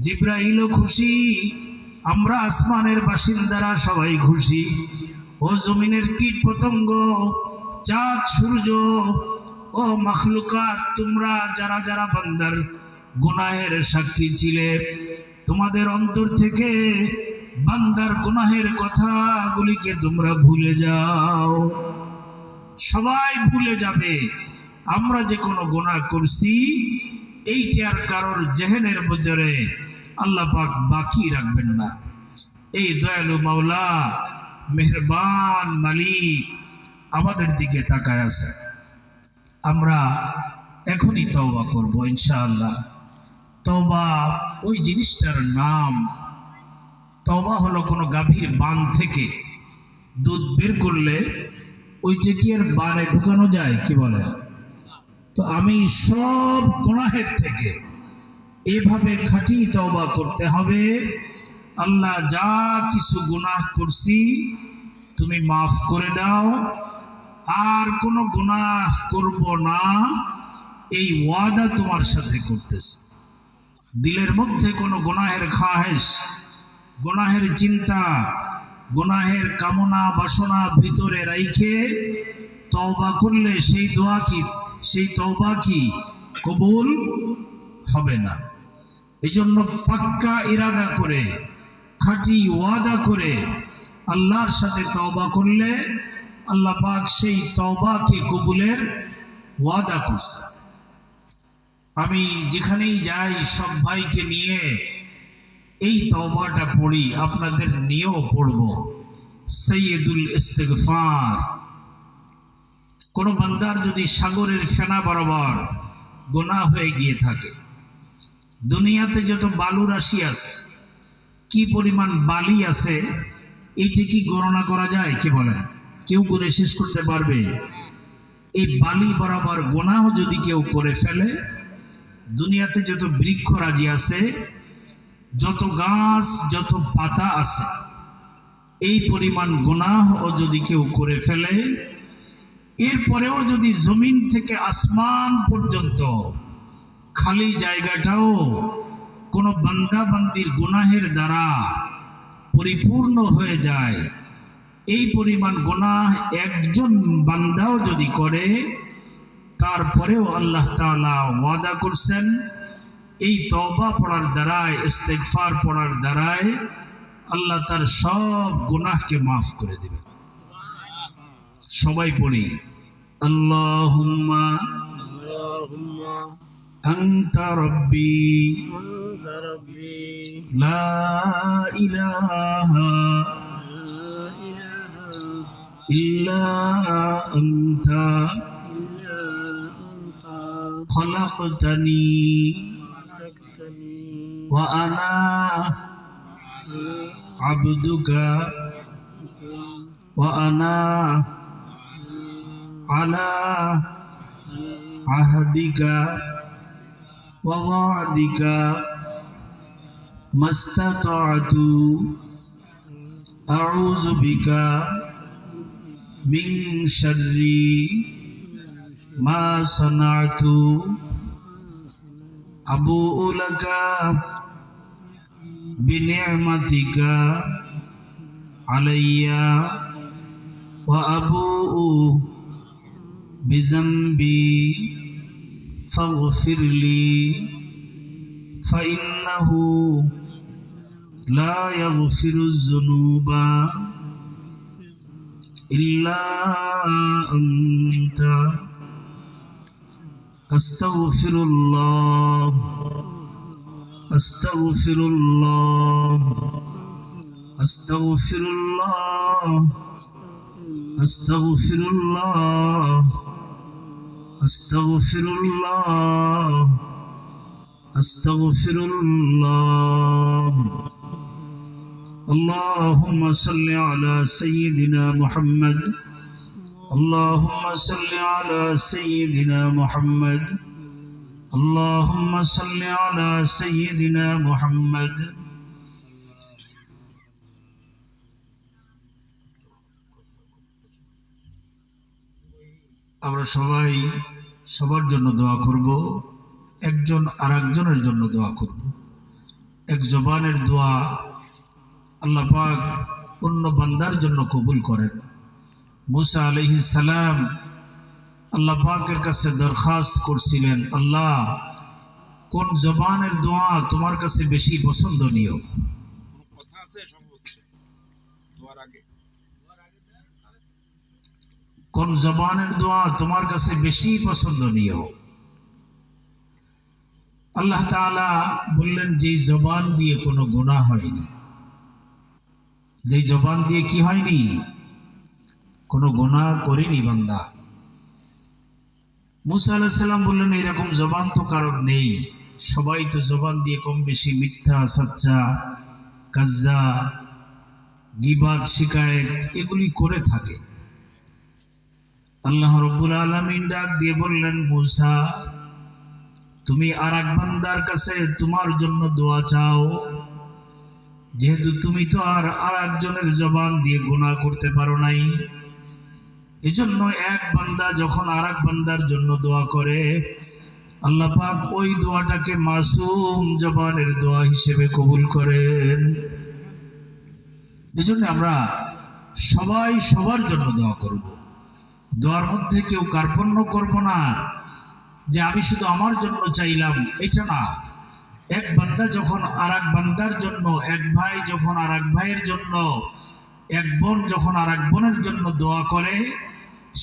জিবরাইলও খুশি, আমরা আসমানের বাসিন্দারা সবাই খুশি। ও জমিনের কীট পতঙ্গ, চাঁদ, সূর্য, ও মাখলুকাত, তোমরা যারা যারা বান্দার গুনাহের সাক্ষী ছিলে, তোমাদের অন্তর থেকে বান্দার গুনাহের কথাগুলিকে তোমরা ভুলে যাও। সবাই ভুলে যাবে আমরা যে কোনো গুনাহ করছি, এইটার কারোর জেহেনের ভিতরে আল্লাহ পাক বাকি রাখবেন না। এই দয়ালু মাওলা, মেহেরবান মালিক আমাদের দিকে তাকায় আছে। আমরা এখনই তওবা করব ইনশাআল্লাহ। তওবা ওই জিনিসটার নাম, তওবা হলো কোনো গাভীর বান থেকে দুধ বের করলে ওইটা কি আর বানে ঢুকানো যায়, কি বলে? তো আমি সব গুনাহের থেকে এভাবে খাঁটি তওবা করতে হবে। আল্লাহ, যা কিছু গুনাহ করছি তুমি মাফ করে দাও, আর কোনো গুনাহ করব না, এই ওয়াদা তোমার সাথে করতেছি। দিলের মধ্যে কোনো গুনাহের খাহেশ, গুনাহের চিন্তা, গুনাহের কামনা বাসনা ভিতরে রাইখে তওবা করলে সেই দোয়া কি, সেই তওবা কি কবুল হবে না। এই জন্য পাক্কা ইরাদা করে, খাঁটি ওয়াদা করে আল্লাহর সাথে তওবা করলে আল্লাহ পাক সেই তওবাকে কবুলের ওয়াদা করছে। আমি যেখানেই যাই সব ভাইকে নিয়ে এই তওবাটা পড়ি, আপনাদের নিয়েও পড়ব। সাইয়্যিদুল ইস্তিগফার। কোন বান্দার যদি সাগরের ফেনা বরাবর গুনাহ হয়ে গিয়ে থাকে, দুনিয়াতে যত বালু রাশি আছে, কি পরিমাণ বালি আছে, এইটা কি গণনা করা যায়? কি বলেন? কেউ করে শেষ করতে পারবে? এই বালি বরাবর গুনাহ যদি কেউ করে ফেলে, দুনিয়াতে যত বৃক্ষ রাজি আছে, যত গাছ, যত পাতা আছে, এই পরিমাণ গুনাহ ও যদি কেউ করে ফেলে, এরপরেও যদি জমিন থেকে আসমান পর্যন্ত খালি জায়গাটাও কোনো বান্দা বান্দির গুনাহের দ্বারা পরিপূর্ণ হয়ে যায়, এই পরিমাণ গুনাহ একজন বান্দাও যদি করে, তারপরেও আল্লাহ তাআলা ওয়াদা করছেন এই তওবা পড়ার দ্বারায়, ইস্তিগফার পড়ার দ্বারায় আল্লাহ তার সব গুনাহকে মাফ করে দিবেন। সবাই পড়ি, আল্লাহুম্মা আনতা রাব্বি লা ইলাহা ইল্লা আনতা খালাকতানি ওয়া আনা আবদুকা ওয়া আনা আলা আহদিকা ওয়া ওয়াদিকা মাস্তাতা'তু আউযু বিকা মিন শাররি মা সানা'তু আবু'ু লাকা বিনি'মাতিকা আলাইয়া ওয়া আবু'ু বিযামবি ফাগফিরলি ফাইন্নাহু লা ইয়াগফিরুয যুনুবা ইল্লা আনতা আস্তাগফিরুল্লাহ আস্তাগফিরুল্লাহ, আস্তাগফিরুল্লাহ, আস্তাগফিরুল্লাহ, আস্তাগফিরুল্লাহ, আস্তাগফিরুল্লাহ। اللهم صل على سيدنا محمد، اللهم صل على سيدنا محمد، اللهم صل على سيدنا محمد। আমরা সবাই সবার জন্য দোয়া করব, একজন আরেকজনের জন্য দোয়া করব। এক জবানের দোয়া আল্লাহ পাক অন্য বান্দার জন্য কবুল করেন। মুসা আলাইহিস সালাম আল্লাহ পাকের কাছে দরখাস্ত করছিলেন, আল্লাহ কোন জবানের দোয়া তোমার কাছে বেশি পছন্দনীয়? কোন জবানের দোয়া তোমার কাছে বেশি পছন্দনীয়? আল্লাহ তাআলা বললেন, যে জবান দিয়ে কোনো গুনাহ হয়নি, যে জবান দিয়ে কি হয়নি, কোনো গুনাহ করেনি বান্দা। মুসা আলাইহিস সালাম বললেন, এরকম জবান তো কারোর নেই। সবাই তো জবান দিয়ে কম বেশি মিথ্যা, সাচ্চা, কাজ্জা, গীবাত, শিকায়েত এগুলি করে থাকে। আল্লাহ রাব্বুল আলামিন ডাক দিয়ে বললেন, মুসা তুমি আরেক বান্দার কাছে তোমার জন্য দোয়া চাও, যেহেতু তুমি তো আর আরেকজনের জবান দিয়ে গুনাহ করতে পারো নাই। এজন্য এক বান্দা যখন আরেক বান্দার জন্য দোয়া করে, আল্লাহ পাক ওই দোয়াটাকে মাসুম জবানের দোয়া হিসেবে কবুল করেন। এজন্য আমরা সবাই সবার জন্য দোয়া করব। দোয়ার মধ্যে কেউ কার্পণ্য করব না যে আমি শুধু আমার জন্য চাইলাম, এটা না। এক বান্দা যখন আরেক বান্দার জন্য, এক ভাই যখন আরেক ভাইয়ের জন্য, এক বোন যখন আরেক বোনের জন্য দোয়া করে,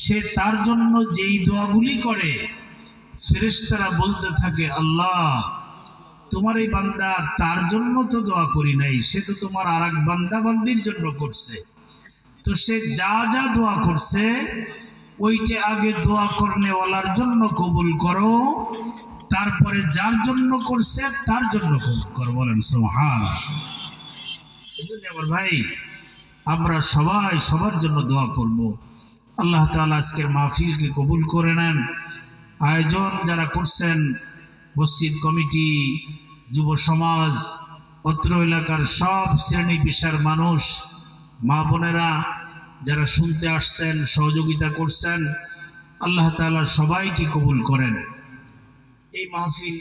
সে তার জন্য যেই দোয়াগুলি করে ফেরেশতারা বলতে থাকে, আল্লাহ তোমার এই বান্দা তার জন্য তো দোয়া করি নাই, সে তো তোমার আরেক বান্দা বান্দির জন্য করছে। তো সে যা যা দোয়া করছে ওইটা আগে দোয়া করনেওয়ালার জন্য কবুল করো, তারপরে যার জন্য করছে তার জন্য কবুল করো। বলেন সুবহানাল্লাহ। এজন্য আমার ভাই, আমরা সবাই সবার জন্য দোয়া করব। আল্লাহ তাআলা আজকের মাহফিলকে কবুল করে নেন। আয়োজন যারা করছেন, মসজিদ কমিটি, যুব সমাজ, অত্র এলাকার সব শ্রেণী পেশার মানুষ, মা বোনেরা যারা শুনতে আসছেন, সহযোগিতা করছেন, আল্লাহ তাআলা সবাইকে কবুল করেন। এই মাহফিল